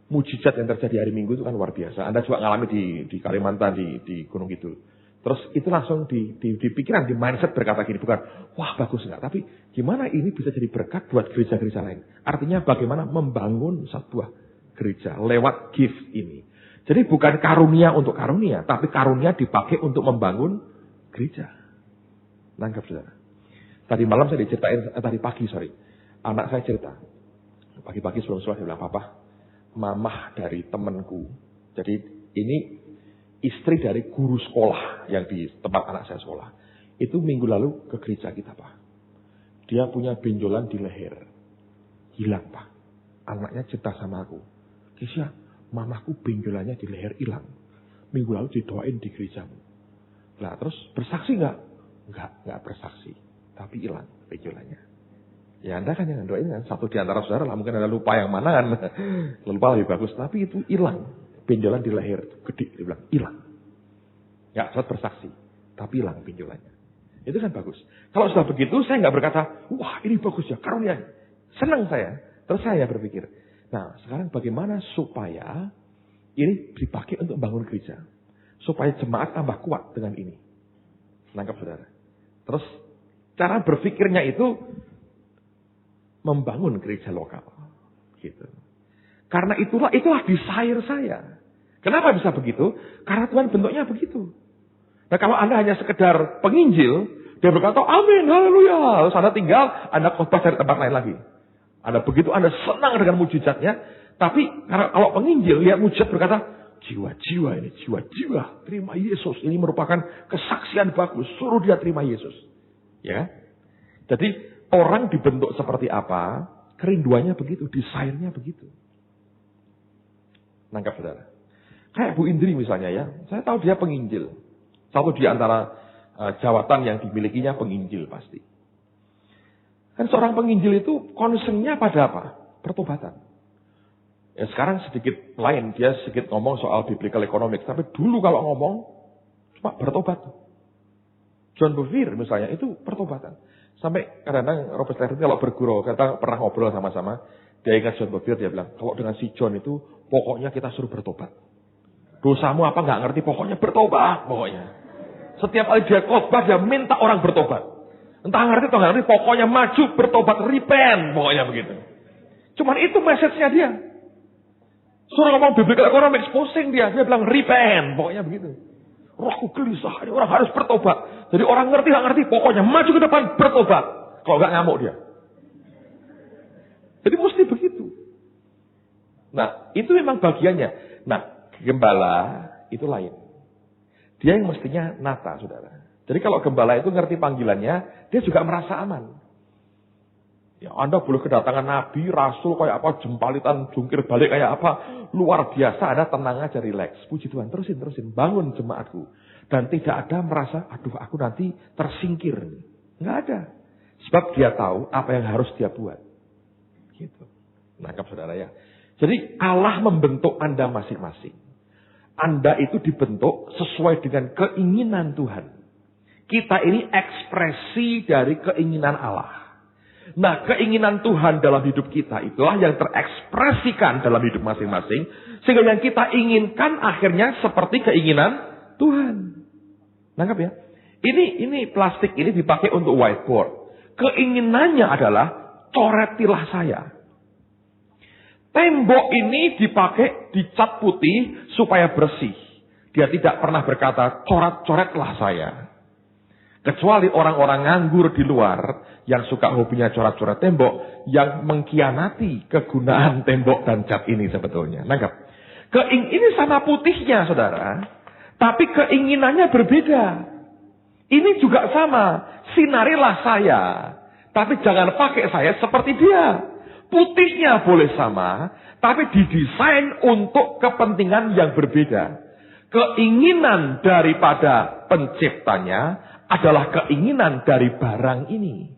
Mujizat yang terjadi hari Minggu itu kan luar biasa. Anda juga ngalami di Kalimantan, di Gunung Kidul. Terus itu langsung di pikiran, di mindset berkata gini. Bukan, wah bagus enggak. Tapi gimana ini bisa jadi berkat buat gereja-gereja lain. Artinya bagaimana membangun sebuah gereja lewat gift ini. Jadi bukan karunia untuk karunia. Tapi karunia dipakai untuk membangun gereja. Nangkap saudara. Tadi malam saya diceritain, tadi pagi anak saya cerita. Pagi-pagi sebelum sholat dia bilang, Papa, mamah dari temanku. Jadi ini istri dari guru sekolah yang di tempat anak saya sekolah. Itu minggu lalu ke gereja kita, Pak. Dia punya benjolan di leher. Hilang, Pak. Anaknya cerita sama aku. Kisya, mamahku benjolannya di leher hilang. Minggu lalu didoain di gerejamu. Nah terus bersaksi nggak? Nggak bersaksi. Tapi hilang benjolannya. Ya Anda kan yang doain kan. Satu di antara saudara lah. Mungkin Anda lupa yang mana kan. Lupa lebih bagus. Tapi itu hilang. Benjolan di leher. Gede. Dia bilang hilang. Nggak sempat bersaksi. Tapi hilang benjolannya. Itu kan bagus. Kalau sudah begitu saya nggak berkata. Wah ini bagus ya. Karunia. Senang saya. Terus saya berpikir. Nah sekarang bagaimana supaya ini dipakai untuk bangun gereja. Supaya jemaat tambah kuat dengan ini. Nangkap saudara. Terus cara berpikirnya itu membangun gereja lokal. Gitu. Karena itulah desire saya. Kenapa bisa begitu? Karena Tuhan bentuknya begitu. Nah kalau Anda hanya sekedar penginjil, dia berkata, amin, haleluya. Lalu Anda tinggal, Anda khotbah dari tempat lain lagi. Anda begitu, Anda senang dengan mujizatnya. Tapi kalau penginjil, lihat mujizat berkata, jiwa-jiwa ini, jiwa-jiwa. Terima Yesus. Ini merupakan kesaksian bagus. Suruh dia terima Yesus. Ya. Jadi orang dibentuk seperti apa, kerinduannya begitu, desire-nya begitu. Nangkap saudara. Kayak Bu Indri misalnya ya, saya tahu dia penginjil. Satu di antara jawatan yang dimilikinya penginjil pasti. Kan seorang penginjil itu concern-nya pada apa? Pertobatan. Ya sekarang sedikit lain, dia sedikit ngomong soal biblical economics. Tapi dulu kalau ngomong, cuma bertobat. John Bevere misalnya, itu pertobatan. Sampai kadang-kadang Robert Sterling kalau bergurau, kita pernah ngobrol sama-sama, dia ingat John Bevere, dia bilang, kalau dengan si John itu, pokoknya kita suruh bertobat. Dosamu apa nggak ngerti, pokoknya bertobat, pokoknya. Setiap kali dia khotbah, dia minta orang bertobat. Entah ngerti atau nggak ngerti, pokoknya maju, bertobat, repent, pokoknya begitu. Cuman itu message-nya dia. Suruh ngomong biblical economics, pusing dia bilang repent, pokoknya begitu. Rohku gelisah, ini orang harus bertobat. Jadi orang ngerti nggak ngerti, pokoknya maju ke depan, bertobat. Kalau nggak ngamuk dia. Jadi mesti begitu. Nah, itu memang bagiannya. Nah, gembala itu lain. Dia yang mestinya nata, saudara. Jadi kalau gembala itu ngerti panggilannya, dia juga merasa aman. Ya, Anda boleh kedatangan nabi, rasul, kayak apa, jempalitan, jungkir balik kayak apa. Luar biasa, Anda tenang aja, relax. Puji Tuhan, terusin. Bangun jemaatku. Dan tidak ada merasa, aduh aku nanti tersingkir. Nggak ada. Sebab dia tahu apa yang harus dia buat. Gitu. Nangkap saudara ya. Jadi Allah membentuk Anda masing-masing. Anda itu dibentuk sesuai dengan keinginan Tuhan. Kita ini ekspresi dari keinginan Allah. Nah, keinginan Tuhan dalam hidup kita itulah yang terekspresikan dalam hidup masing-masing. Sehingga yang kita inginkan akhirnya seperti keinginan Tuhan. Nangkap ya? Ini plastik ini dipakai untuk whiteboard. Keinginannya adalah coretilah saya. Tembok ini dipakai dicat putih supaya bersih. Dia tidak pernah berkata, coret-coretlah saya. Kecuali orang-orang nganggur di luar yang suka hobinya coret-coret tembok, yang mengkhianati kegunaan tembok dan cat ini sebetulnya. Nangkap? Ini sama putihnya, saudara. Tapi keinginannya berbeda. Ini juga sama. Sinarilah saya. Tapi jangan pakai saya seperti dia. Putihnya boleh sama, tapi didesain untuk kepentingan yang berbeda. Keinginan daripada penciptanya adalah keinginan dari barang ini.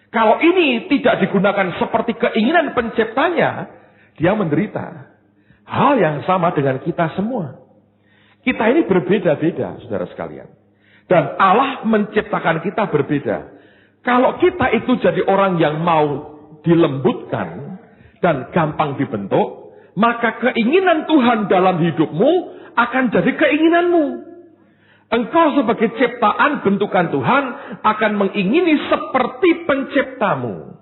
Kalau ini tidak digunakan seperti keinginan penciptanya, dia menderita. Hal yang sama dengan kita semua. Kita ini berbeda-beda, saudara sekalian. Dan Allah menciptakan kita berbeda. Kalau kita itu jadi orang yang mau dilembutkan dan gampang dibentuk, maka keinginan Tuhan dalam hidupmu akan jadi keinginanmu. Engkau sebagai ciptaan bentukan Tuhan akan mengingini seperti penciptamu.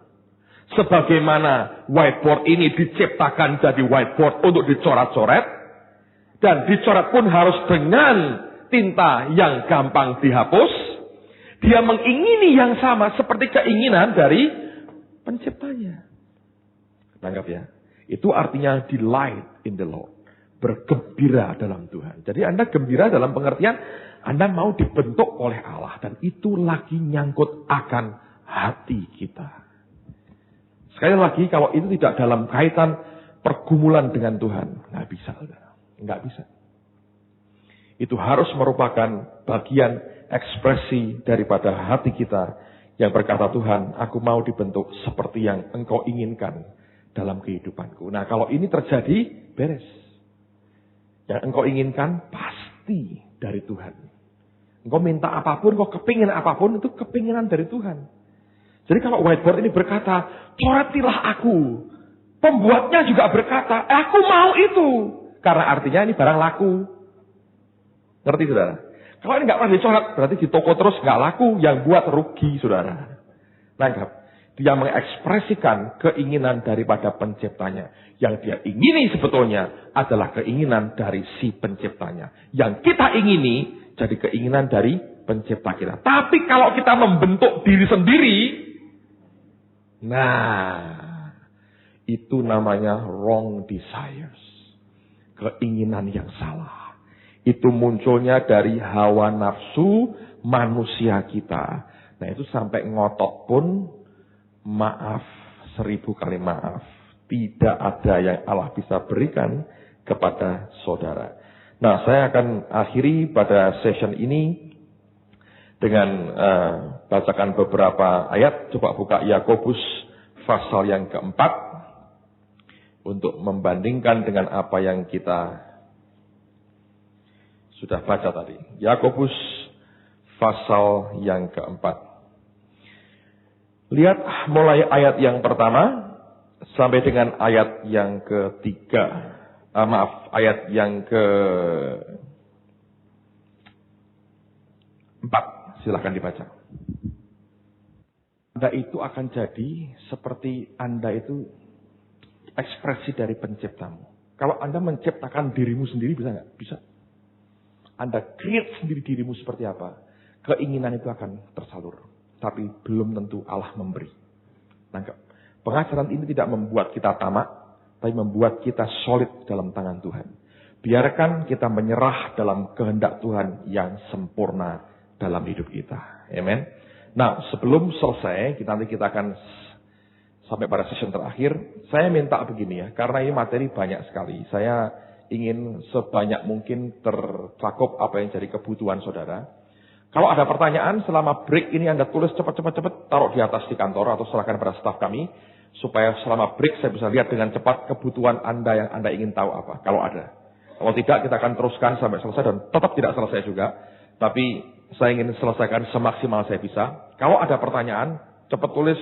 Sebagaimana whiteboard ini diciptakan jadi whiteboard untuk dicoret-coret, dan dicoret pun harus dengan tinta yang gampang dihapus, dia mengingini yang sama seperti keinginan dari penciptanya. Tanggap ya. Itu artinya delight in the Lord. Bergembira dalam Tuhan. Jadi Anda gembira dalam pengertian Anda mau dibentuk oleh Allah. Dan itu lagi nyangkut akan hati kita. Sekali lagi kalau itu tidak dalam kaitan pergumulan dengan Tuhan. Nggak bisa. Nggak bisa. Itu harus merupakan bagian ekspresi daripada hati kita. Yang berkata, Tuhan, aku mau dibentuk seperti yang Engkau inginkan dalam kehidupanku. Nah, kalau ini terjadi, beres. Yang Engkau inginkan pasti dari Tuhan. Engkau minta apapun, Engkau kepingin apapun, itu kepinginan dari Tuhan. Jadi kalau whiteboard ini berkata, coretilah aku. Pembuatnya juga berkata, aku mau itu. Karena artinya ini barang laku. Ngerti, saudara? Kalau ini nggak pernah dicoret, berarti di toko terus nggak laku, yang buat rugi, saudara. Nangkap. Dia mengekspresikan keinginan daripada penciptanya. Yang dia ingini sebetulnya adalah keinginan dari si penciptanya. Yang kita ingini jadi keinginan dari pencipta kita. Tapi kalau kita membentuk diri sendiri, nah, itu namanya wrong desires. Keinginan yang salah. Itu munculnya dari hawa nafsu manusia kita. Nah, itu sampai ngotot pun, maaf, 1000 kali maaf. Tidak ada yang Allah bisa berikan kepada saudara. Nah, saya akan akhiri pada session ini dengan bacakan beberapa ayat. Coba buka Yakobus pasal yang keempat untuk membandingkan dengan apa yang kita sudah baca tadi. Yakobus pasal yang keempat. Lihat mulai ayat yang pertama sampai dengan ayat yang ketiga. Ayat yang ke-4. Silahkan dibaca. Anda itu akan jadi seperti Anda itu ekspresi dari penciptamu. Kalau Anda menciptakan dirimu sendiri bisa nggak? Bisa. Anda create sendiri dirimu seperti apa. Keinginan itu akan tersalur. Tapi belum tentu Allah memberi. Nangkep. Pengajaran ini tidak membuat kita tamak, tapi membuat kita solid dalam tangan Tuhan. Biarkan kita menyerah dalam kehendak Tuhan yang sempurna dalam hidup kita. Amen. Nah, sebelum selesai, nanti kita akan sampai pada session terakhir. Saya minta begini ya, karena ini materi banyak sekali. Saya ingin sebanyak mungkin tercakup apa yang jadi kebutuhan saudara. Kalau ada pertanyaan selama break ini Anda tulis cepat, taruh di atas di kantor atau serahkan pada staf kami. Supaya selama break saya bisa lihat dengan cepat kebutuhan Anda yang Anda ingin tahu apa. Kalau ada. Kalau tidak kita akan teruskan sampai selesai dan tetap tidak selesai juga. Tapi saya ingin selesaikan semaksimal saya bisa. Kalau ada pertanyaan, cepat tulis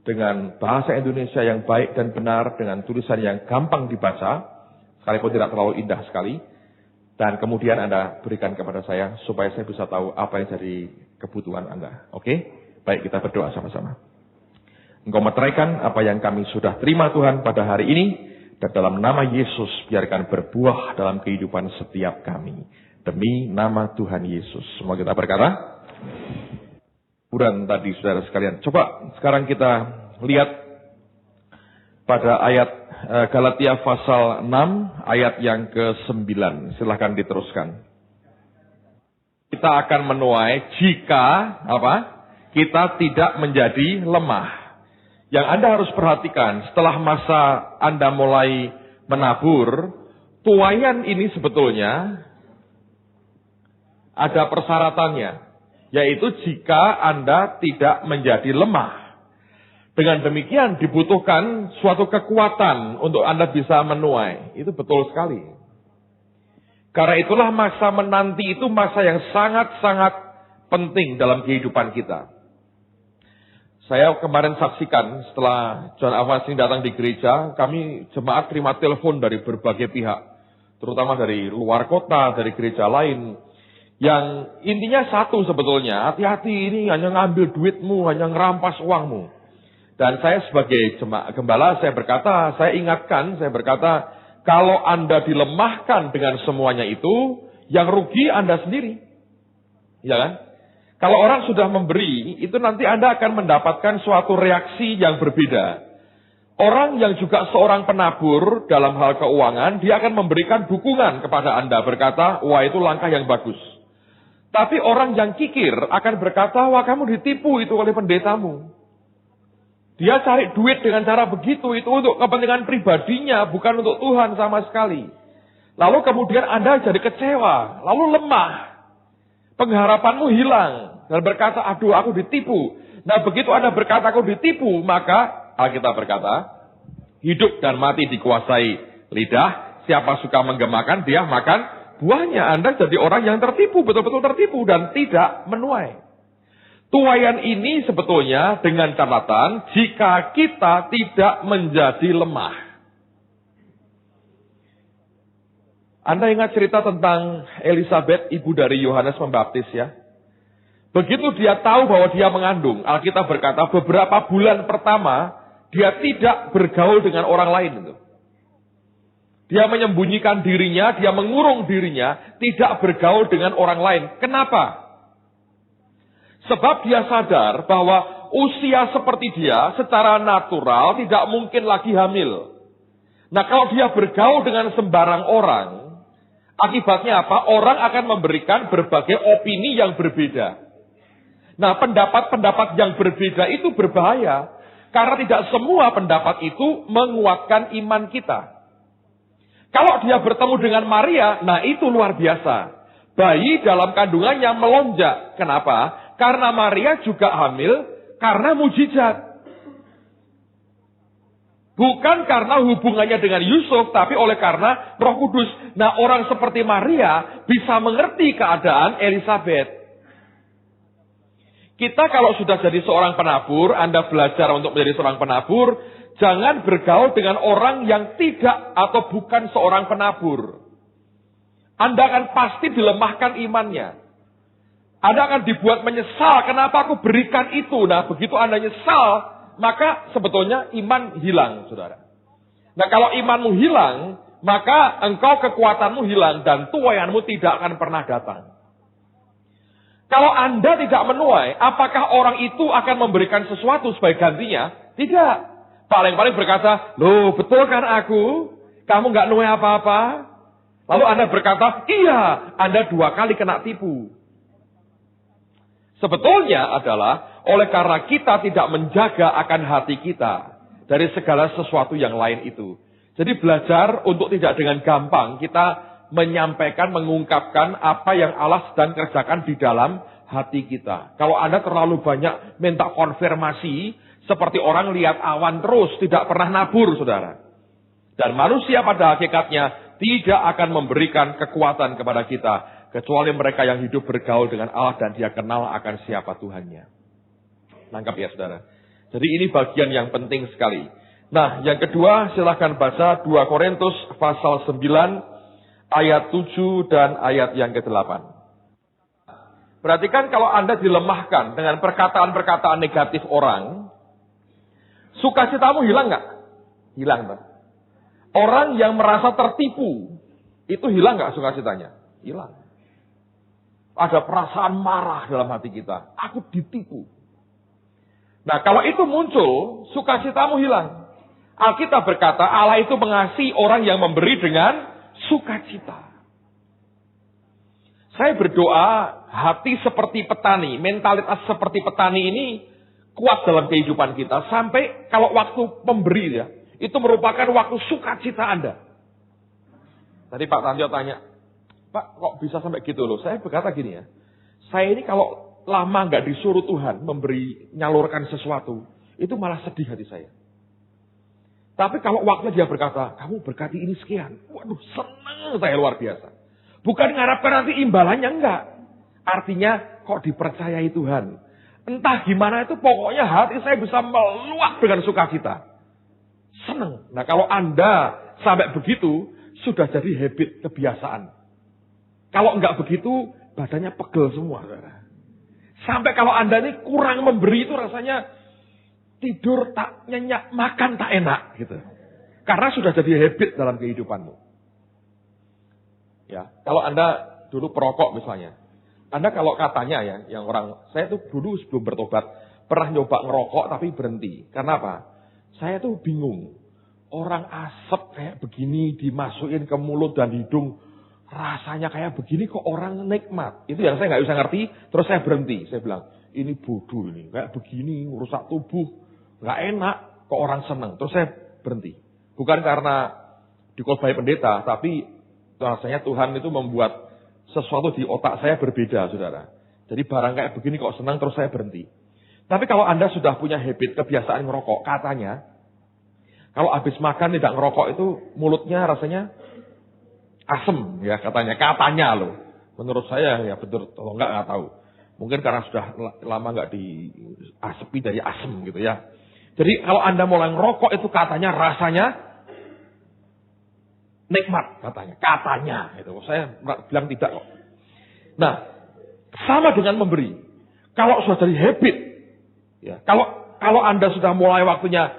dengan bahasa Indonesia yang baik dan benar. Dengan tulisan yang gampang dibaca. Sekalipun tidak terlalu indah sekali. Dan kemudian Anda berikan kepada saya supaya saya bisa tahu apa yang jadi kebutuhan Anda. Oke? Baik, kita berdoa sama-sama. Engkau meteraikan apa yang kami sudah terima Tuhan pada hari ini. Dan dalam nama Yesus biarkan berbuah dalam kehidupan setiap kami. Demi nama Tuhan Yesus. Semua kita berkata. Kemudian tadi saudara sekalian. Coba sekarang kita lihat pada ayat Galatia pasal 6 ayat yang ke-9. Silahkan diteruskan. Kita akan menuai jika kita tidak menjadi lemah. Yang Anda harus perhatikan setelah masa Anda mulai menabur, tuaian ini sebetulnya ada persyaratannya. Yaitu jika Anda tidak menjadi lemah. Dengan demikian dibutuhkan suatu kekuatan untuk Anda bisa menuai. Itu betul sekali. Karena itulah masa menanti itu masa yang sangat-sangat penting dalam kehidupan kita. Saya kemarin saksikan setelah John Avans ini datang di gereja, kami jemaat terima telepon dari berbagai pihak. Terutama dari luar kota, dari gereja lain. Yang intinya satu sebetulnya, hati-hati ini hanya ngambil duitmu, hanya ngerampas uangmu. Dan saya sebagai jemaat gembala, saya berkata, kalau Anda dilemahkan dengan semuanya itu, yang rugi Anda sendiri. Ya kan? Kalau orang sudah memberi, itu nanti Anda akan mendapatkan suatu reaksi yang berbeda. Orang yang juga seorang penabur dalam hal keuangan, dia akan memberikan dukungan kepada Anda, berkata, wah itu langkah yang bagus. Tapi orang yang kikir akan berkata, wah kamu ditipu itu oleh pendetamu. Dia cari duit dengan cara begitu, itu untuk kepentingan pribadinya, bukan untuk Tuhan sama sekali. Lalu kemudian Anda jadi kecewa, lalu lemah. Pengharapanmu hilang. Dan berkata, aduh aku ditipu. Nah begitu Anda berkata aku ditipu, maka Alkitab berkata, hidup dan mati dikuasai lidah. Siapa suka menggemakan, dia makan buahnya. Anda jadi orang yang tertipu, betul-betul tertipu dan tidak menuai. Tuaian ini sebetulnya dengan catatan jika kita tidak menjadi lemah. Anda ingat cerita tentang Elizabeth, ibu dari Yohanes Pembaptis ya? Begitu dia tahu bahwa dia mengandung, Alkitab berkata beberapa bulan pertama dia tidak bergaul dengan orang lain itu. Dia menyembunyikan dirinya, dia mengurung dirinya, tidak bergaul dengan orang lain. Kenapa? Sebab dia sadar bahwa usia seperti dia secara natural tidak mungkin lagi hamil. Nah, kalau dia bergaul dengan sembarang orang, akibatnya apa? Orang akan memberikan berbagai opini yang berbeda. Nah, pendapat-pendapat yang berbeda itu berbahaya. Karena tidak semua pendapat itu menguatkan iman kita. Kalau dia bertemu dengan Maria, nah itu luar biasa. Bayi dalam kandungannya melonjak. Kenapa? Karena Maria juga hamil karena mujizat. Bukan karena hubungannya dengan Yusuf, tapi oleh karena Roh Kudus. Nah, orang seperti Maria bisa mengerti keadaan Elizabeth. Kita kalau sudah jadi seorang penabur, Anda belajar untuk menjadi seorang penabur, jangan bergaul dengan orang yang tidak atau bukan seorang penabur. Anda akan pasti dilemahkan imannya. Anda akan dibuat menyesal, kenapa aku berikan itu? Nah, begitu Anda nyesal, maka sebetulnya iman hilang, saudara. Nah, kalau imanmu hilang, maka engkau kekuatanmu hilang dan tuaianmu tidak akan pernah datang. Kalau Anda tidak menuai, apakah orang itu akan memberikan sesuatu sebagai gantinya? Tidak. Paling-paling berkata, loh betul kan aku? Kamu nggak nuai apa-apa? Lalu Anda berkata, iya, Anda 2 kali kena tipu. Sebetulnya adalah oleh karena kita tidak menjaga akan hati kita dari segala sesuatu yang lain itu. Jadi belajar untuk tidak dengan gampang kita menyampaikan, mengungkapkan apa yang Allah sedang kerjakan di dalam hati kita. Kalau Anda terlalu banyak minta konfirmasi, seperti orang lihat awan terus, tidak pernah nabur, saudara. Dan manusia pada hakikatnya tidak akan memberikan kekuatan kepada kita, kecuali mereka yang hidup bergaul dengan Allah dan dia kenal akan siapa Tuhannya. Nangkap ya, saudara. Jadi ini bagian yang penting sekali. Nah, yang kedua silahkan baca 2 Korintus pasal 9, ayat 7 dan ayat yang ke-8. Perhatikan kalau Anda dilemahkan dengan perkataan-perkataan negatif orang, sukacitamu hilang nggak? Hilang. Tak? Orang yang merasa tertipu, itu hilang nggak sukacitanya? Hilang. Ada perasaan marah dalam hati kita. Aku ditipu. Nah, kalau itu muncul, sukacitamu hilang. Alkitab berkata, Allah itu mengasihi orang yang memberi dengan sukacita. Saya berdoa hati seperti petani, mentalitas seperti petani ini kuat dalam kehidupan kita. Sampai kalau waktu pemberi ya, itu merupakan waktu sukacita Anda. Tadi Pak Tantio tanya, Pak kok bisa sampai gitu loh? Saya berkata gini ya, saya ini kalau lama nggak disuruh Tuhan nyalurkan sesuatu, itu malah sedih hati saya. Tapi kalau waktunya dia berkata, kamu berkati ini sekian. Waduh, senang saya luar biasa. Bukan mengharapkan nanti imbalannya, enggak. Artinya, kok dipercayai Tuhan. Entah gimana itu, pokoknya hati saya bisa meluap dengan sukacita. Senang. Nah, kalau Anda sampai begitu, sudah jadi habit, kebiasaan. Kalau enggak begitu, badannya pegel semua. Sampai kalau Anda ini kurang memberi itu rasanya tidur tak nyenyak, makan tak enak gitu. Karena sudah jadi habit dalam kehidupanmu. Ya, kalau Anda dulu perokok misalnya. Anda kalau katanya ya, yang orang saya tuh dulu sebelum bertobat pernah nyoba ngerokok tapi berhenti. Karena apa? Saya tuh bingung. Orang asap kayak begini dimasukin ke mulut dan hidung, rasanya kayak begini kok orang nikmat. Itu yang saya nggak bisa ngerti, terus saya berhenti. Saya bilang, ini bodoh ini, kayak begini merusak tubuh. Nggak enak, kok orang senang. Terus saya berhenti. Bukan karena dikhotbahi pendeta, tapi rasanya Tuhan itu membuat sesuatu di otak saya berbeda, saudara. Jadi barang kayak begini kok senang, terus saya berhenti. Tapi kalau Anda sudah punya habit, kebiasaan ngerokok, katanya, kalau habis makan tidak ngerokok itu mulutnya rasanya asem, ya katanya. Katanya loh. Menurut saya ya betul, kalau nggak tahu. Mungkin karena sudah lama nggak diasepi dari asem gitu ya. Jadi kalau Anda mulai ngerokok itu katanya rasanya nikmat katanya. Katanya gitu. Saya bilang tidak kok. Nah, sama dengan memberi. Kalau sudah jadi habit, ya, kalau Anda sudah mulai waktunya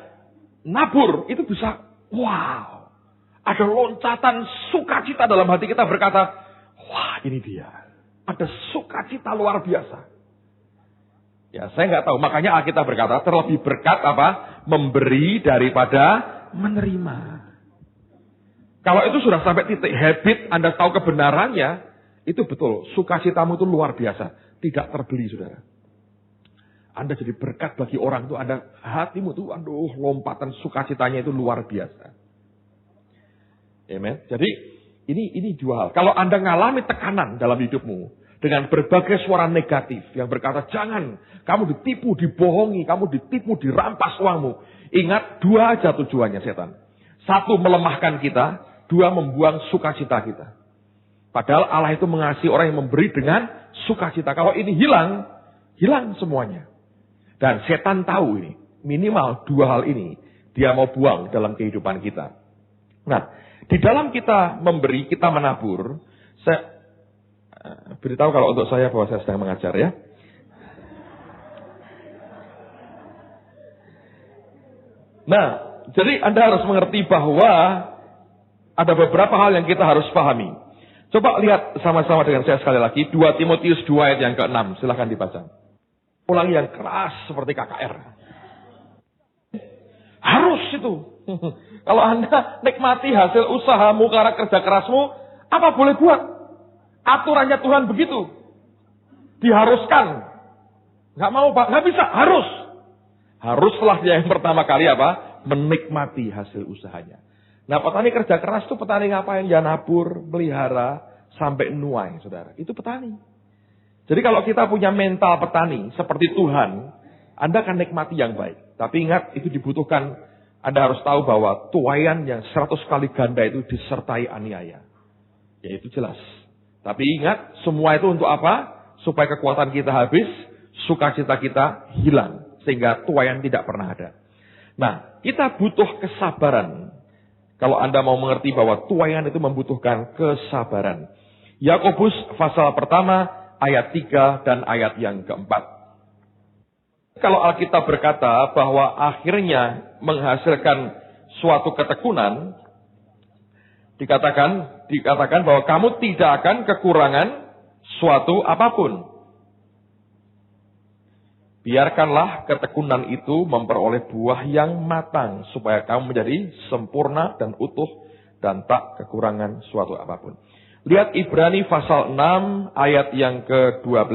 nabur, itu bisa, wow, ada loncatan sukacita dalam hati kita berkata, wah ini dia, ada sukacita luar biasa. Ya, saya nggak tahu, makanya Alkitab berkata, terlebih berkat apa? Memberi daripada menerima. Kalau itu sudah sampai titik habit, Anda tahu kebenarannya, itu betul. Sukacitamu itu luar biasa. Tidak terbeli, saudara. Anda jadi berkat bagi orang itu, Anda hatimu itu, aduh, lompatan sukacitanya itu luar biasa. Amen. Jadi, ini dua hal. Kalau Anda ngalami tekanan dalam hidupmu, dengan berbagai suara negatif, yang berkata, jangan, kamu ditipu, dibohongi, kamu ditipu, dirampas uangmu. Ingat, dua aja tujuannya setan. Satu, melemahkan kita. Dua, membuang sukacita kita. Padahal Allah itu mengasihi orang yang memberi dengan sukacita. Kalau ini hilang, hilang semuanya. Dan setan tahu ini. Minimal dua hal ini dia mau buang dalam kehidupan kita. Nah, di dalam kita memberi, kita menabur. Saya beritahu kalau untuk saya bahwa saya sedang mengajar ya. Nah, jadi Anda harus mengerti bahwa ada beberapa hal yang kita harus pahami. Coba lihat sama-sama dengan saya sekali lagi. 2 Timotius 2 ayat yang ke-6. Silahkan dibaca. Ulangi yang keras seperti KKR. Harus itu. Kalau Anda nikmati hasil usahamu karena kerja kerasmu, apa boleh buat? Aturannya Tuhan begitu. Diharuskan. Nggak mau Pak, nggak bisa. Harus. Haruslah dia yang pertama kali apa? Menikmati hasil usahanya. Nah, petani kerja keras itu petani ngapain? Ya nabur, pelihara, sampai nuai, saudara. Itu petani. Jadi kalau kita punya mental petani seperti Tuhan, Anda akan nikmati yang baik. Tapi ingat, itu dibutuhkan, Anda harus tahu bahwa tuaian yang 100 kali ganda itu disertai aniaya. Ya itu jelas. Tapi ingat, semua itu untuk apa? Supaya kekuatan kita habis, sukacita kita hilang. Sehingga tuaian tidak pernah ada. Nah, kita butuh kesabaran. Kalau Anda mau mengerti bahwa tuaian itu membutuhkan kesabaran. Yakobus pasal pertama ayat 3 dan ayat yang keempat. Kalau Alkitab berkata bahwa akhirnya menghasilkan suatu ketekunan, dikatakan bahwa kamu tidak akan kekurangan suatu apapun. Biarkanlah ketekunan itu memperoleh buah yang matang, supaya kamu menjadi sempurna dan utuh, dan tak kekurangan suatu apapun. Lihat Ibrani pasal 6 ayat yang ke-12.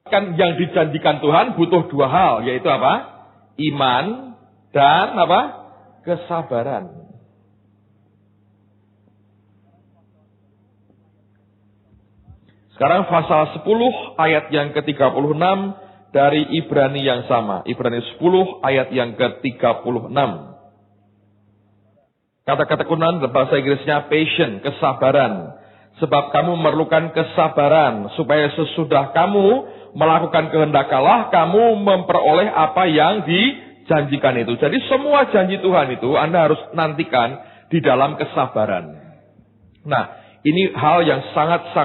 Kan yang dijanjikan Tuhan butuh dua hal, yaitu apa? Iman dan apa? Kesabaran. Sekarang pasal 10 ayat yang ke-36 dari Ibrani yang sama. Ibrani 10 ayat yang ke-36. Kata ketekunan bahasa Inggrisnya patient, kesabaran. Sebab kamu memerlukan kesabaran supaya sesudah kamu melakukan kehendak Allah, kamu memperoleh apa yang dijanjikan itu. Jadi semua janji Tuhan itu Anda harus nantikan di dalam kesabaran. Nah, ini hal yang sangat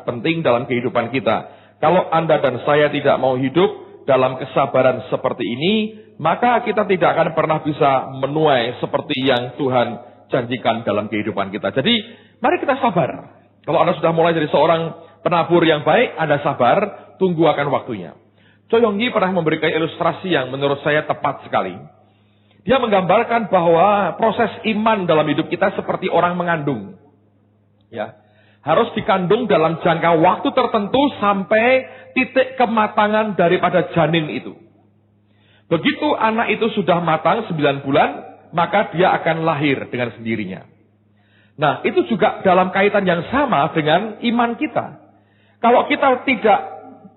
penting dalam kehidupan kita. Kalau Anda dan saya tidak mau hidup dalam kesabaran seperti ini, maka kita tidak akan pernah bisa menuai seperti yang Tuhan janjikan dalam kehidupan kita. Jadi, mari kita sabar. Kalau Anda sudah mulai dari seorang penabur yang baik, Anda sabar, tunggu akan waktunya. Choi Yong Gi pernah memberikan ilustrasi yang menurut saya tepat sekali. Dia menggambarkan bahwa proses iman dalam hidup kita seperti orang mengandung. Ya, harus dikandung dalam jangka waktu tertentu sampai titik kematangan daripada janin itu. Begitu anak itu sudah matang 9 bulan, maka dia akan lahir dengan sendirinya. Nah, itu juga dalam kaitan yang sama dengan iman kita. Kalau kita tidak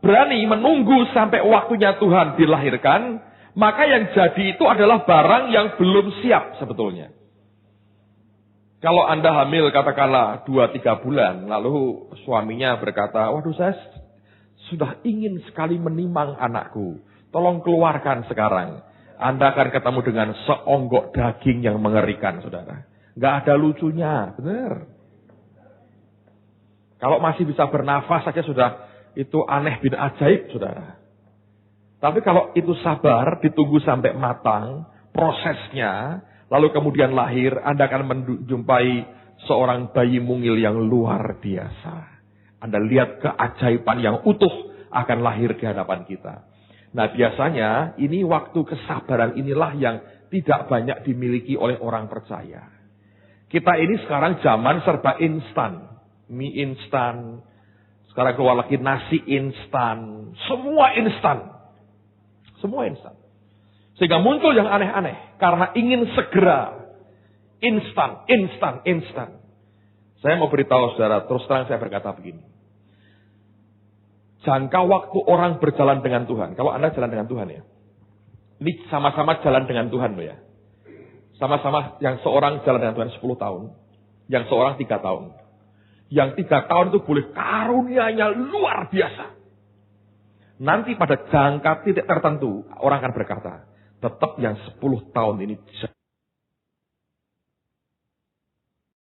berani menunggu sampai waktunya Tuhan dilahirkan, maka yang jadi itu adalah barang yang belum siap sebetulnya. Kalau Anda hamil katakanlah 2-3 bulan, lalu suaminya berkata, waduh saya sudah ingin sekali menimang anakku, tolong keluarkan sekarang. Anda akan ketemu dengan seonggok daging yang mengerikan, saudara. Nggak ada lucunya, benar. Kalau masih bisa bernafas saja sudah itu aneh bin ajaib, saudara. Tapi kalau itu sabar, ditunggu sampai matang, prosesnya, lalu kemudian lahir, Anda akan menjumpai seorang bayi mungil yang luar biasa. Anda lihat keajaiban yang utuh akan lahir di hadapan kita. Nah, biasanya ini waktu kesabaran inilah yang tidak banyak dimiliki oleh orang percaya. Kita ini sekarang zaman serba instan. Mie instan. Sekarang keluar lagi nasi instan. Semua instan. Semua instan. Sehingga muncul yang aneh-aneh. Karena ingin segera. Instan, instan, instan. Saya mau beritahu saudara, terus terang saya berkata begini. Jangka waktu orang berjalan dengan Tuhan. Kalau Anda jalan dengan Tuhan ya. Ini sama-sama jalan dengan Tuhan loh ya. Sama-sama yang seorang jalan dengan Tuhan 10 tahun. Yang seorang 3 tahun. Yang 3 tahun itu boleh karunia-Nya luar biasa. Nanti pada jangka titik tertentu orang akan berkata, tetap yang 10 tahun ini